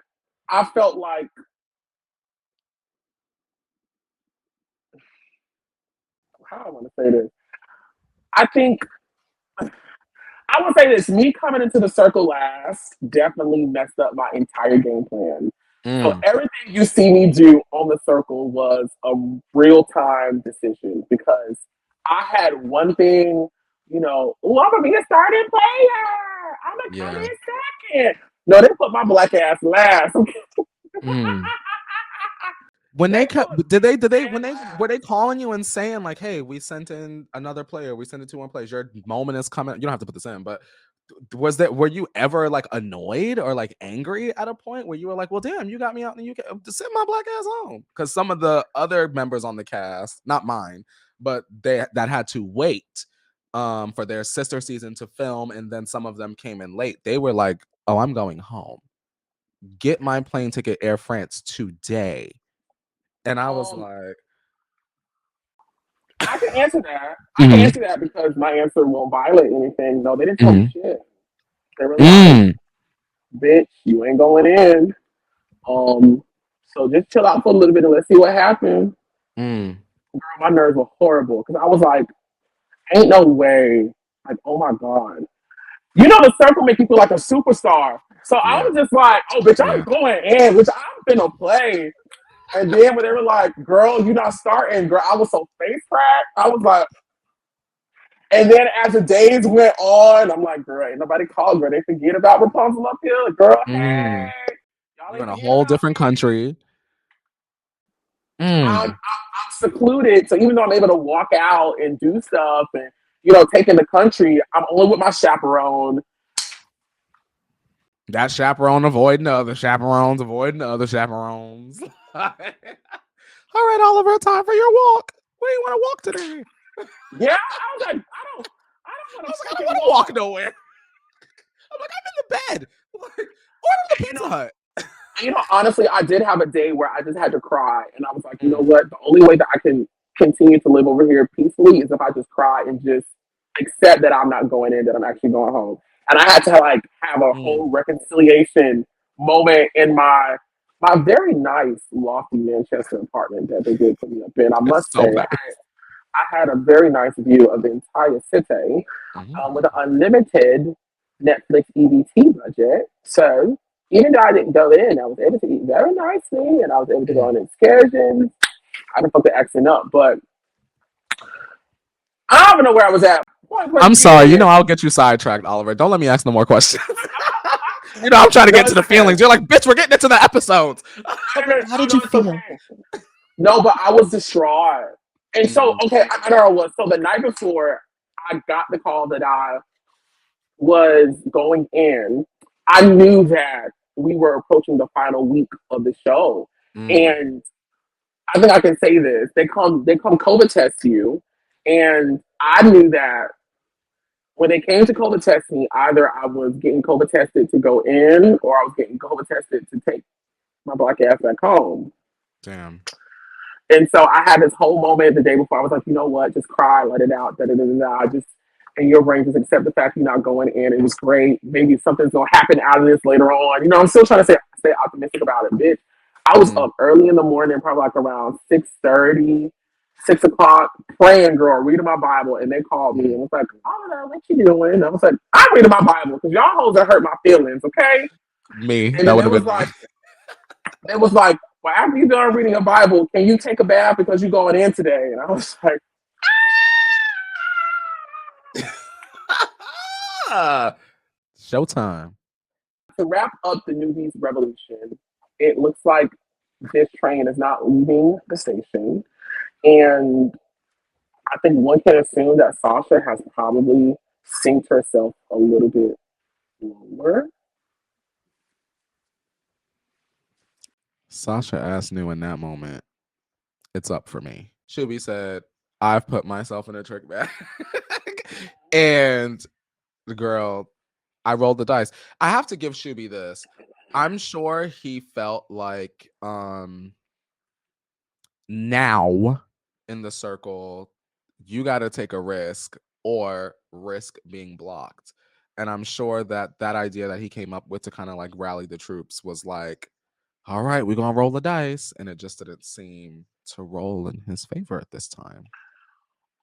I felt like how I want to say this. I think I would say this: me coming into the circle last definitely messed up my entire game plan. So Mm. everything you see me do on the circle was a real time decision because I had one thing, oh, I'm gonna be a starting player. I'm gonna come Yeah. in second. No, they put my black ass last. Mm. When They they put kept, did they me when they were last. they calling you and saying like, "Hey, we sent in another player, we sent in 2 more players. Your moment is coming." You don't have to put this in, but were you ever like annoyed or like angry at a point where you were like, "Well, damn, you got me out in the UK to send my black ass home"? Because some of the other members on the cast, not mine, but they that had to wait for their sister season to film, and then some of them came in late. They were like, "Oh, I'm going home. Get my plane ticket, Air France today." And I was Um, like, I can answer that. I can mhm, answer that because my answer won't violate anything. No, they didn't tell me mhm, shit. They were like, mm, "Bitch, you ain't going in." Um, so just chill out for a little bit and let's see what happens. mm, Girl, my nerves were horrible because I was like, ain't no way. Like, oh my God. The circle make you feel like a superstar. So I yeah, was just like, oh, bitch, I'm yeah. going in, which I'm finna play. And then when they were like, girl, you not starting, girl, I was so face cracked. I was like, and then as the days went on, I'm like, girl, ain't nobody called, girl. They forget about Rapunzel up here. Girl, Mm. hey, y'all You're ain't in a forget whole about different country. I'm, I'm Mm. I'm secluded. So even though I'm able to walk out and do stuff and take in the country, I'm only with my chaperone. That chaperone avoiding other chaperones, avoiding other chaperones. All right, Oliver, time for your walk. Where you want to walk today? Yeah, I was like, I don't I want was to like, I don't fucking want to walk walk. nowhere. I'm like, I'm in the bed. Like, order the You Pizza know, Hut. honestly, I did have a day where I just had to cry, and I was like, you know Mm. what? The only way that I can continue to live over here peacefully is if I just cry and just accept that I'm not going in, that I'm actually going home. And I had to like have a Mm. whole reconciliation moment in my very nice, lofty Manchester apartment that they did put me up in. I It's must so say, nice. I had a very nice view of the entire city with an unlimited Netflix EBT budget. So even though I didn't go in, I was able to eat very nicely, and I was able to go on excursions. I didn't fuck the accent up, but I don't even know where I was at. I'm sorry. You know, I'll get you sidetracked, Oliver. Don't let me ask no more questions. You know, I'm trying to get to the feelings. You're like, bitch, we're getting into the episodes. How did you feel? No, but I was distraught. And so, okay, I know I was. So the night before I got the call that I was going in, I knew that we were approaching the final week of the show. And I think I can say this. They come COVID test you. And I knew that when they came to COVID test me, either I was getting COVID tested to go in or I was getting COVID tested to take my black ass back home. Damn. And so I had this whole moment the day before. I was like, you know what? Just cry, let it out. Just and your brain just accept the fact you're not going in. It was great. Maybe something's gonna happen out of this later on. You know, I'm still trying to stay optimistic about it, bitch. I was up early in the morning, probably like around 6:30, 6 o'clock, praying, girl, reading my Bible, and they called me and was like, "Oh, what you doing?" And I was like, "I'm reading my Bible because y'all hoes that hurt my feelings, okay?" Me. And That would it have was been like, it was like, well, after you're done reading your Bible, can you take a bath because you're going in today? And I was like, showtime. to wrap up the Newbies Revolution, it looks like this train is not leaving the station. And I think one can assume that Sasha has probably synced herself a little bit lower. Sasha asked New in that moment, it's up for me. Shubi said, I've put myself in a trick bag. And the girl, I rolled the dice. I have to give Shubi this. I'm sure he felt like now in the circle, you got to take a risk or risk being blocked. And I'm sure that idea that he came up with to kind of like rally the troops was like, all right, we're going to roll the dice. And it just didn't seem to roll in his favor at this time.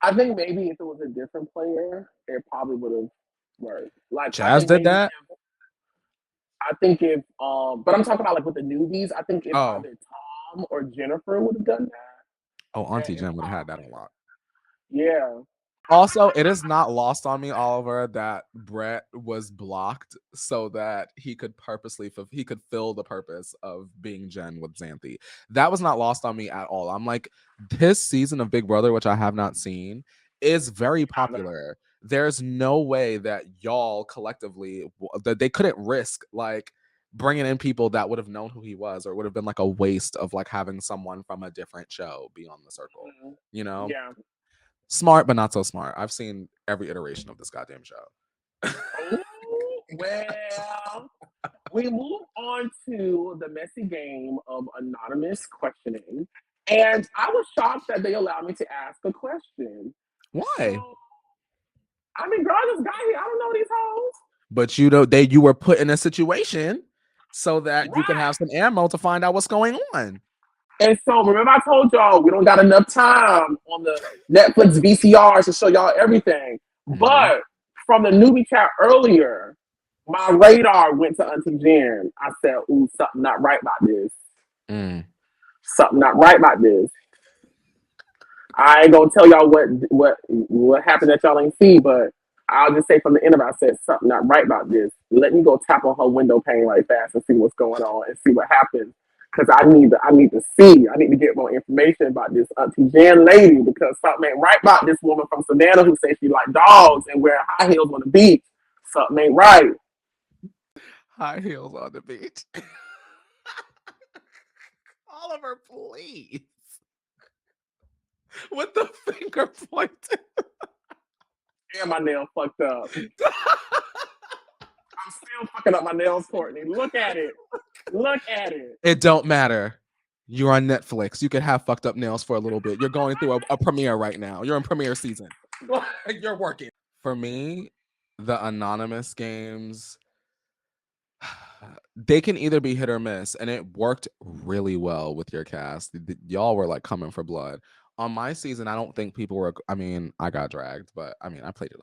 I think maybe if it was a different player, it probably would have worked. Like Chaz did that? I think if but I'm talking about like with the newbies, I think if either Tom or Jennifer would have done that. Oh, Auntie Jen would have had that a lot. Yeah. Also, it is not lost on me, Oliver, that Brett was blocked so that he could purposely fill the purpose of being Jen with Xanthi. That was not lost on me at all. I'm like, his season of Big Brother, which I have not seen, is very popular. There's no way that y'all collectively that they couldn't risk like bringing in people that would have known who he was, or it would have been like a waste of like having someone from a different show be on the circle. You know? Yeah. Smart, but not so smart. I've seen every iteration of this goddamn show. Well, we move on to the messy game of anonymous questioning. And I was shocked that they allowed me to ask a question. Why? So, I mean, girl, I just got here. I don't know these hoes. But you were put in a situation so that you could have some ammo to find out what's going on. And so, remember I told y'all we don't got enough time on the Netflix VCRs to show y'all everything. But from the newbie chat earlier, my radar went to Auntie Jen. I said, ooh, something not right about this. Something not right about this. I ain't gonna tell y'all what happened that y'all ain't see, but I'll just say from the end of it, I said something not right about this. Let me go tap on her window pane right fast and see what's going on and see what happens. Because I need to see. I need to get more information about this Auntie Jan lady, because something ain't right about this woman from Savannah who says she like dogs and wear high heels on the beach. Something ain't right. High heels on the beach. Oliver, please. With the finger pointed. And my nail fucked up. I'm still fucking up my nails, Courtney. Look at it. Look at it. It don't matter. You're on Netflix. You can have fucked up nails for a little bit. You're going through a premiere right now. You're in premiere season. You're working. For me, the anonymous games, they can either be hit or miss, and it worked really well with your cast. Y'all were like coming for blood. On my season, I don't think people were. I mean, I got dragged, but I mean, I played it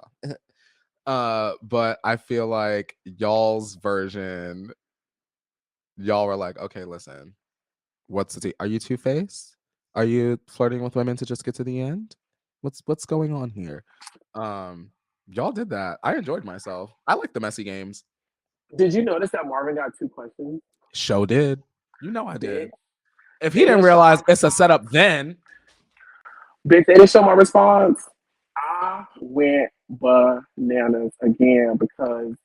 off. But I feel like y'all's version, y'all were like, okay, listen, what's the are you two-faced? Are you flirting with women to just get to the end? What's going on here? Y'all did that. I enjoyed myself. I like the messy games. Did you notice that Marvin got 2 questions? Show did. You know I Bitch. did. If They he didn't didn't show realize my it's a response. setup, then Bitch, they didn't show my response. I went bananas again because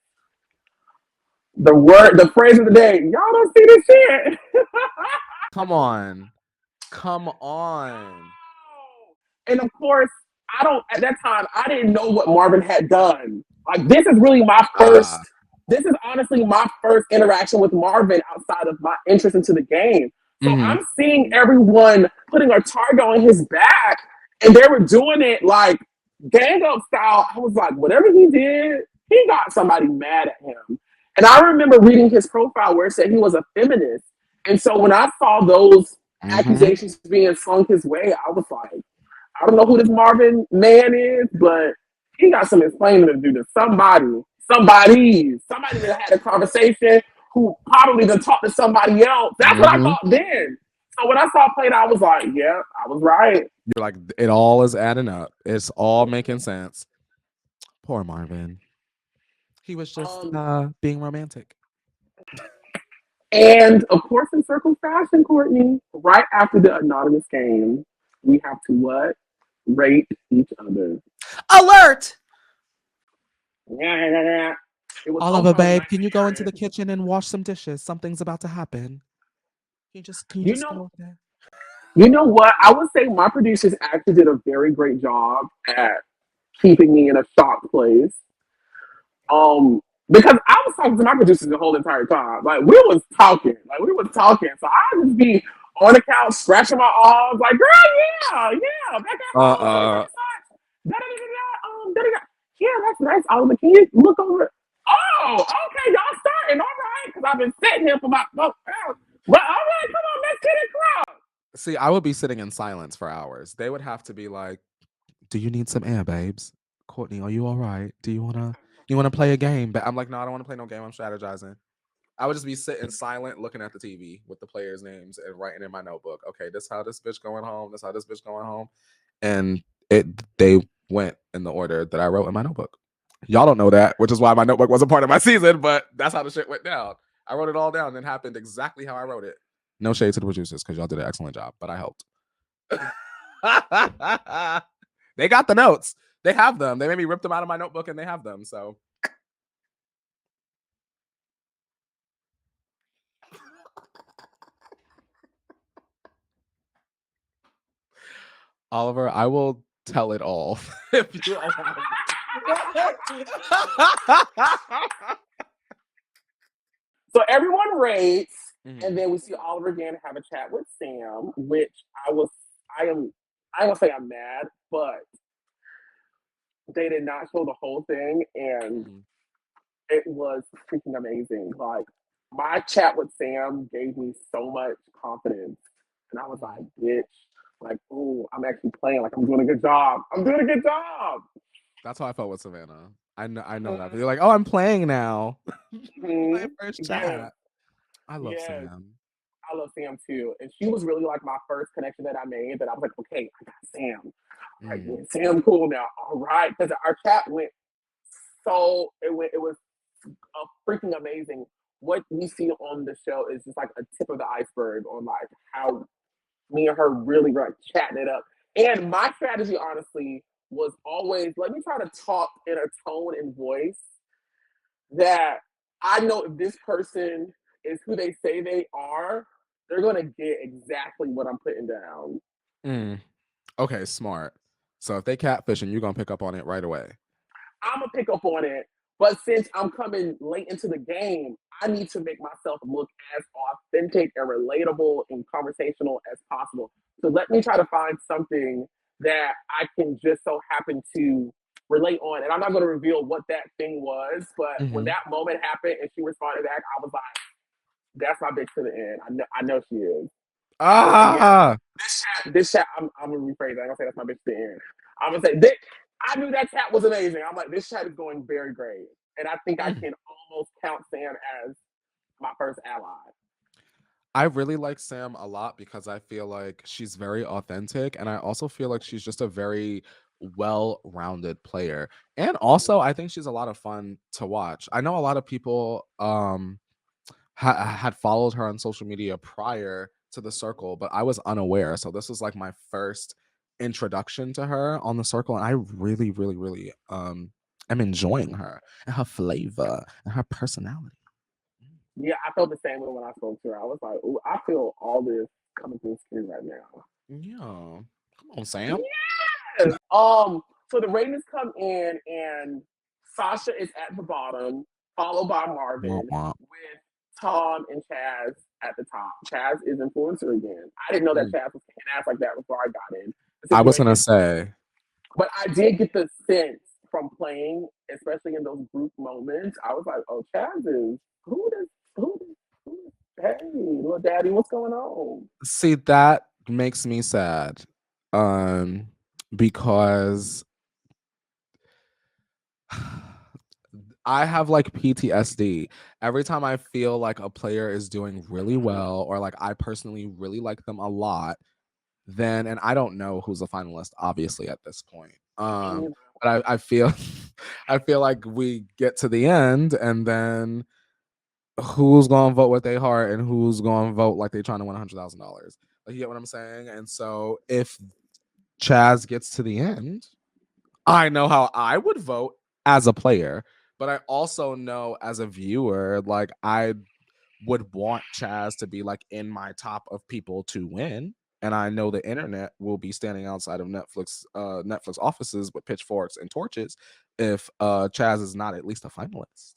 the phrase of the day, y'all don't see this shit. come on. Come on. And of course, at that time, I didn't know what Marvin had done. Like, this is really my first, this is honestly my first interaction with Marvin outside of my interest into the game. So I'm seeing everyone putting a target on his back, and they were doing it like gang up style. I was like, whatever he did, he got somebody mad at him. And I remember reading his profile where it said he was a feminist. And so when I saw those accusations being slung his way, I was like, I don't know who this Marvin man is, but he got some explaining to do to somebody. Somebody that had a conversation who probably done talked to somebody else. That's what I thought then. So when I saw it played out, I was like, yeah, I was right. You're like, it all is adding up. It's all making sense. Poor Marvin. He was just being romantic. And of course, in circle fashion, Courtney, right after the anonymous game, we have to what? Rate each other. Alert! It was Oliver, over babe, right can you go into there. the kitchen and wash some dishes? Something's about to happen. Can you You just know, go up there? you know what? I would say my producers actually did a very great job at keeping me in a shocked place. Because I was talking to my producers the whole entire time. Like we was talking. So I just be on the couch scratching my arms, like, girl, yeah, back at home, such and such. Da-da-da-da-da, yeah, that's nice, Oliver. Can you look over? Oh, okay, y'all starting, all right, because I've been sitting here for but all right, come on, let's get it close. See, I would be sitting in silence for hours. They would have to be like, do you need some air, babes? Courtney, are you all right? Do you wanna play a game? But I'm like, no, I don't want to play no game. I'm strategizing. I would just be sitting silent, looking at the TV with the players' names and writing in my notebook. Okay, this how this bitch going home. This how this bitch going home. And they went in the order that I wrote in my notebook. Y'all don't know that, which is why my notebook wasn't part of my season, but that's how the shit went down. I wrote it all down and it happened exactly how I wrote it. No shade to the producers because y'all did an excellent job, but I helped. They got the notes. They have them. They made me rip them out of my notebook and they have them. So Oliver, I will tell it all if you allow me. So everyone rates, and then we see Oliver again have a chat with Sam, which I don't say I'm mad, but they did not show the whole thing, and it was freaking amazing. Like, my chat with Sam gave me so much confidence, and I was like, bitch, like, oh, I'm actually playing, like, I'm doing a good job. I'm doing a good job. That's how I felt with Savannah. I know that. But you're like, oh, I'm playing now. My first chat. Yes. I love Yes. Sam. I love Sam too. And she was really like my first connection that I made that I was like, okay, I got Sam. Like, Sam cool now. All right. Because our chat went it was freaking amazing. What we see on the show is just like a tip of the iceberg on like how me and her really like chatting it up. And my strategy, honestly, was always let me try to talk in a tone and voice that I know if this person is who they say they are, they're gonna get exactly what I'm putting down. Okay, smart. So if they catfishing, you're gonna pick up on it right away. I'm gonna pick up on it, but since I'm coming late into the game, I need to make myself look as authentic and relatable and conversational as possible. So let me try to find something that I can just so happen to relate on. And I'm not going to reveal what that thing was, but when Mhm. that moment happened and she responded back, I was like, that's my bitch to the end. I know she is. So like, yeah, Ah, this chat. I'm gonna rephrase that. I'm gonna say that's my bitch to the end. I'm gonna say this, I knew that chat was amazing. I'm like, this chat is going very great, and I think I mm. can almost count Sam as my first ally. I really like Sam a lot because I feel like she's very authentic, and I also feel like she's just a very well-rounded player. And also, I think she's a lot of fun to watch. I know a lot of people had followed her on social media prior to the circle, but I was unaware. So this was like my first introduction to her on the circle, and I really, really, really am enjoying her and her flavor and her personality. Yeah, I felt the same way when I spoke to her. I was like, ooh, I feel all this coming through the screen right now. Yeah, come on, Sam. Yes. So the ratings come in, and Sasha is at the bottom, followed by Womp Marvin, womp. with Tom and Chaz at the top. Chaz is influencer again. I didn't know that Mm. Chaz was kicking ass like that before I got in the I was gonna situation, say, but I did get the sense from playing, especially in those group moments. I was like, "Oh, Chaz is who this, who this? Hey, little daddy, what's going on?" see, that makes me sad. Um, because I have like PTSD. Every time I feel like a player is doing really well, or like I personally really like them a lot, then and I don't know who's a finalist, obviously, at this point. But I feel I feel like we get to the end and then who's gonna vote with their heart and who's gonna vote like they're trying to win $100,000. Like, you get what I'm saying? And so if Chaz gets to the end, I know how I would vote as a player, but I also know as a viewer, like I would want Chaz to be like in my top of people to win. And I know the internet will be standing outside of Netflix offices with pitchforks and torches if Chaz is not at least a finalist.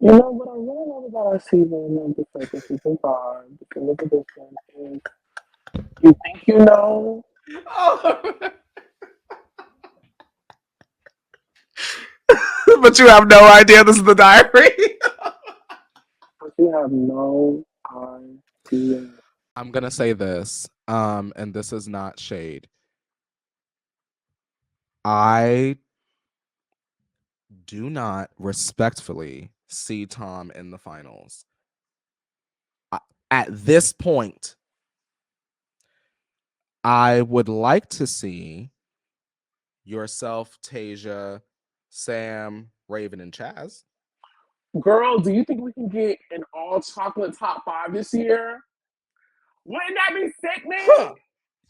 You know what I really love about our season of the second season five, the single edition, is you think you know, Oh. But you have no idea this is the diary. but you have no idea. I'm gonna say this, and this is not shade. I do not respectfully see Tom in the finals. At this point, I would like to see yourself, Tasia, Sam, Raven, and Chaz. Girl, do you think we can get an all chocolate top five this year? Wouldn't that be sickening? For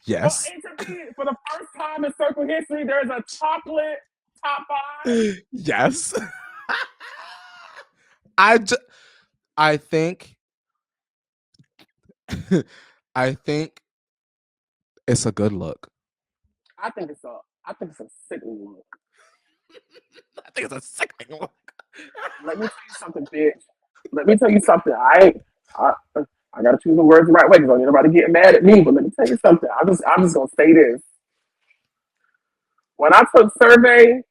Yes. it to be for the first time in circle history, there's a chocolate top five. Yes. I, j- I think I think it's a good look. I think it's a sickening look. I think it's a sickening look. Let me tell you something, bitch. Let me tell you something. I gotta choose the words the right way because I don't need nobody getting mad at me. But let me tell you something. I'm just gonna say this. When I took survey,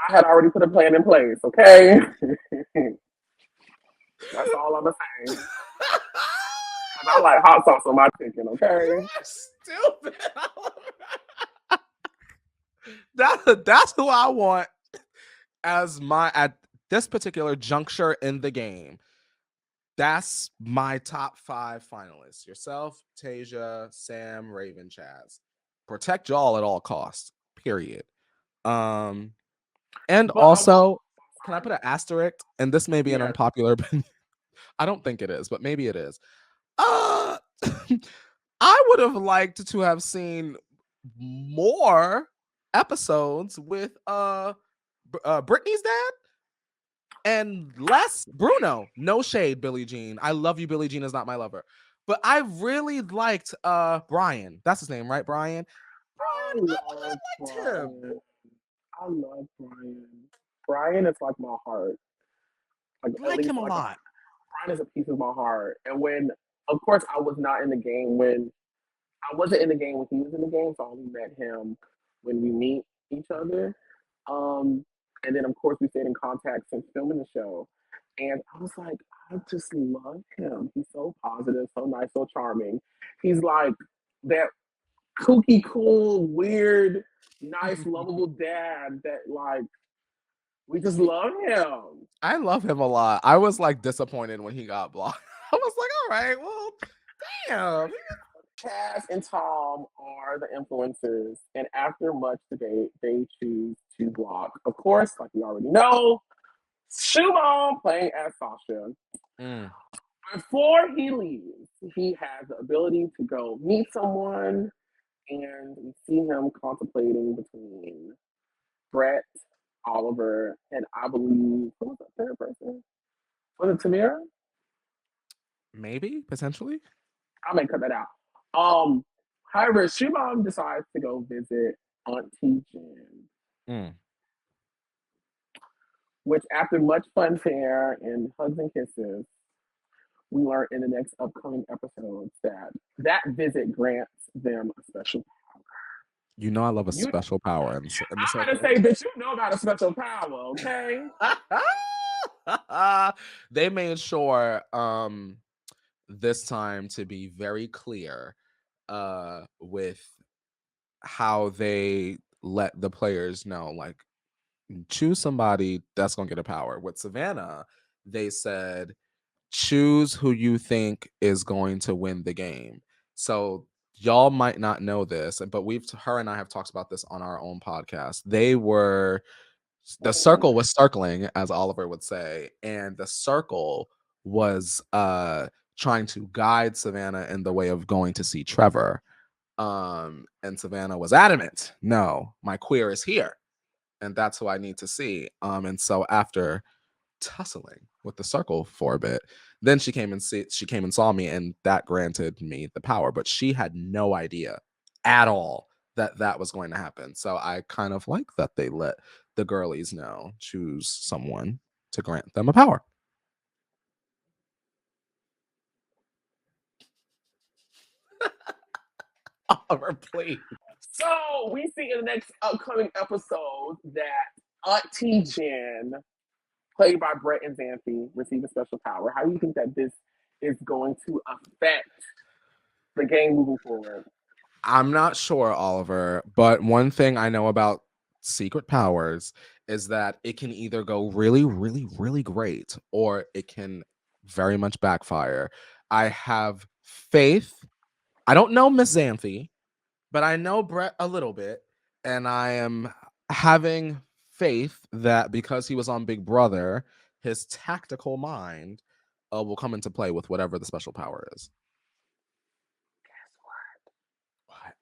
I had already put a plan in place. Okay, that's all I'm gonna say. Cause I like hot sauce on my chicken. You Okay. are stupid. That's who I want as my at this particular juncture in the game. That's my top 5 finalists. Yourself, Tasia, Sam, Raven, Chaz. Protect y'all at all costs. Period. Um, and But I will. also, can I put an asterisk? And this may be an Yes. unpopular opinion. I don't think it is, but maybe it is. Uh I would have liked to have seen more episodes with Brittany's dad and less Bruno. No shade, Billie Jean. I love you, Billie Jean is not my lover. But I really liked Brian. That's his name, right? Brian. I Brian, I love liked him. Brian. I love Brian. Brian is like my heart. Like I at like least him a like a lot. Brian is a piece of my heart. And when, of course, I was not in the game when I wasn't in the game when he was in the game, so I only met him when we meet each other. And then of course we stayed in contact since filming the show. And I was like, I just love him. He's so positive, so nice, so charming. He's like that kooky, cool, weird, nice, lovable dad that like we just love him. I love him a lot. I was like disappointed when he got blocked. I was like, all right, well, damn. Chaz and Tom are the influencers, and after much debate, they choose to block. Of course, like we already know, Shubham playing as Sasha. Mm. Before he leaves, he has the ability to go meet someone, and we see him contemplating between Brett, Oliver, and I believe who was the third person? Was it Tamira? Maybe, potentially. I may cut that out. However, Shubham decides to go visit Auntie Jen, Mm. which after much fun fare and hugs and kisses, we learn in the next upcoming episodes that that visit grants them a special. You know I love a You, special power in the I'm gonna circle. say, bitch, you know about a special power, okay? They made sure this time to be very clear with how they let the players know, like, choose somebody that's gonna get a power. With Savannah, they said choose who you think is going to win the game. So y'all might not know this, but her and I have talked about this on our own podcast. The circle was circling, as Oliver would say, and the circle was trying to guide Savannah in the way of going to see Trevor. And Savannah was adamant, no, my queer is here, and that's who I need to see. And so after tussling with the circle for a bit, then she came and saw me, and that granted me the power. But she had no idea at all that that was going to happen. So I kind of like that they let the girlies know, choose someone to grant them a power. Oliver, please. So we see in the next upcoming episode that Auntie Jen, played by Brett and Xanthi, receive a special power. How do you think that this is going to affect the game moving forward? I'm not sure, Oliver, but one thing I know about secret powers is that it can either go really, really, really great, or it can very much backfire. I have faith. I don't know Miss Xanthi, but I know Brett a little bit, and I am having faith that because he was on Big Brother, his tactical mind will come into play with whatever the special power is. Guess what? What?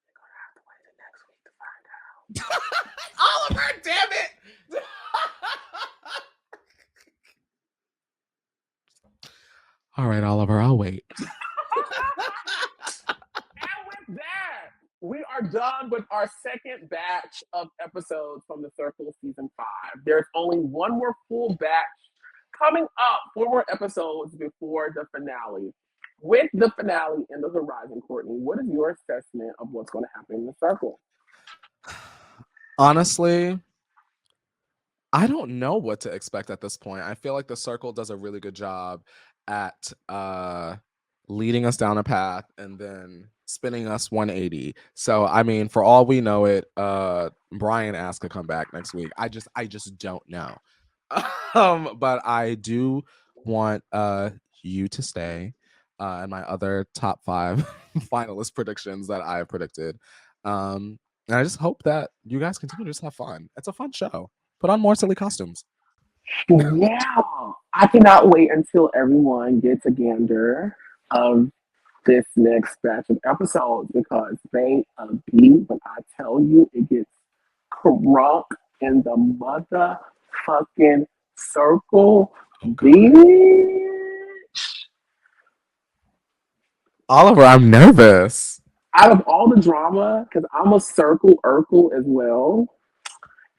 You're gonna have to wait the next week to find out. Oliver, damn it! All right, Oliver, I'll wait. And with that, we are done with our second batch of episodes from the Circle season 5. There's only one more full batch coming up, 4 more episodes before the finale. With the finale in the horizon, Courtney, what is your assessment of what's going to happen in the Circle? Honestly, I don't know what to expect at this point. I feel like the Circle does a really good job at leading us down a path and then spinning us 180. So I mean, for all we know it, Brian asked to come back next week. I just don't know. But I do want you to stay, and my other top 5 finalist predictions that I have predicted. And I just hope that you guys continue to just have fun. It's a fun show. Put on more silly costumes. Yeah, I cannot wait until everyone gets a gander of this next batch of episodes because baby, when I tell you it gets crunk in the motherfucking Circle, bitch. Oliver, I'm nervous. Out of all the drama, because I'm a Circle Urkel as well.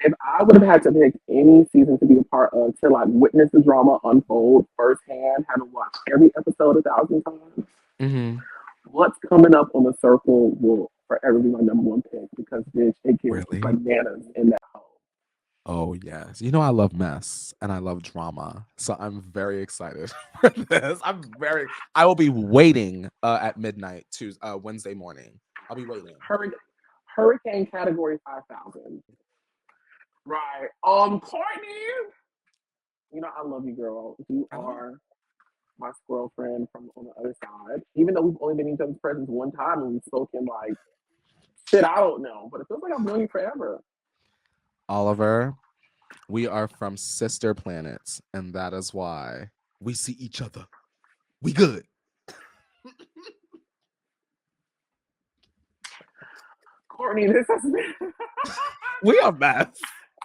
If I would have had to pick any season to be a part of to like witness the drama unfold firsthand, had to watch every episode 1,000 times, Mm-hmm. what's coming up on the Circle will forever be my number one pick because bitch, it gets Really? bananas in that hole. Oh yes. You know I love mess and I love drama. So I'm very excited for this. I will be waiting at midnight Wednesday morning. I'll be waiting. Hurricane category 5,000. Right. Courtney, you know I love you, girl. You are my squirrel friend from on the other side. Even though we've only been in each other's presence one time and we've spoken like shit, I don't know, but it feels like I've known you forever. Oliver, we are from sister planets, and that is why we see each other. We good. Courtney, this has been We are mess.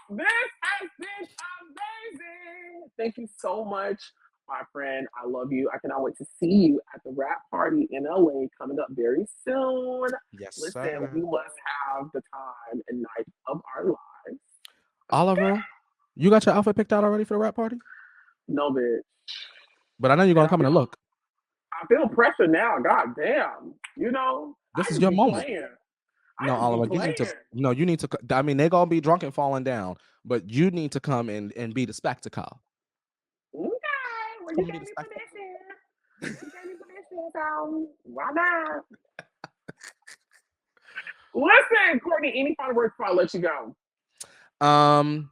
this has been amazing. Thank you so much, my friend. I love you. I cannot wait to see you at the rap party in LA coming up very soon. Yes, Listen, sir. we must have the time and night of our lives. Oliver, you got your outfit picked out already for the rap party? No, bitch. But I know you're gonna come in and look. I feel pressure now. God damn. You know, This is your moment. Playing. No, Oliver, you need to. I mean, they're gonna be drunk and falling down, but you need to come and be the spectacle. Okay, well, you can't be for this here. You can't be for this here, so why not? Listen, Courtney, any final words before I let you go?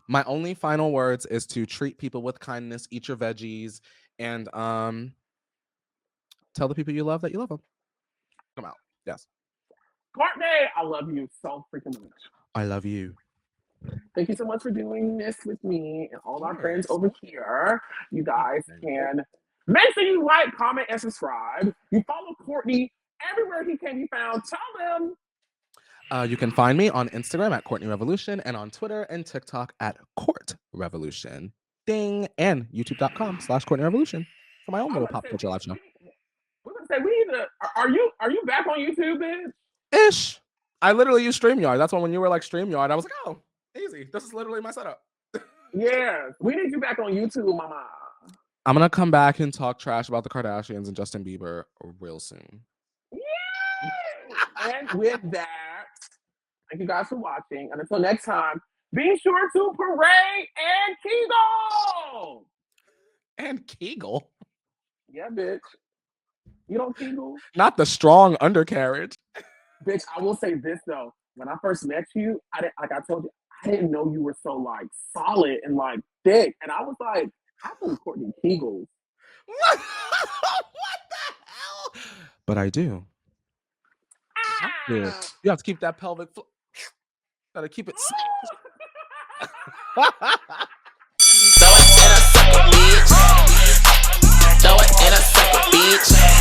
My only final words is to treat people with kindness, eat your veggies, and tell the people you love that you love them. Come out. Yes. Courtney, I love you so freaking much. I love you. Thank you so much for doing this with me and all our friends over here. You guys can make sure you like, comment, and subscribe. You follow Courtney everywhere he can be found. Tell them. You can find me on Instagram at Courtney Revolution and on Twitter and TikTok at Court Revolution. Ding. And youtube.com/Courtney Revolution for my own little pop culture live show. We're gonna say we need to. Are you back on YouTube, bitch? Ish. I literally use StreamYard. That's when you were like StreamYard, I was like, oh, easy. This is literally my setup. Yeah, we need you back on YouTube, mama. I'm gonna come back and talk trash about the Kardashians and Justin Bieber real soon. Yeah. And with that, thank you guys for watching. And until next time, be sure to parade and Kegel. And Kegel? Yeah, bitch. You don't Kegel? Not the strong undercarriage. Bitch, I will say this though. When I first met you, I told you, I didn't know you were so like solid and like thick. And I was like, how come Courtney Kegels? What the hell? But I do. You have to keep that pelvic floor. Gotta keep it. Throw it in a sucker, bitch. Throw it in a sucker, bitch.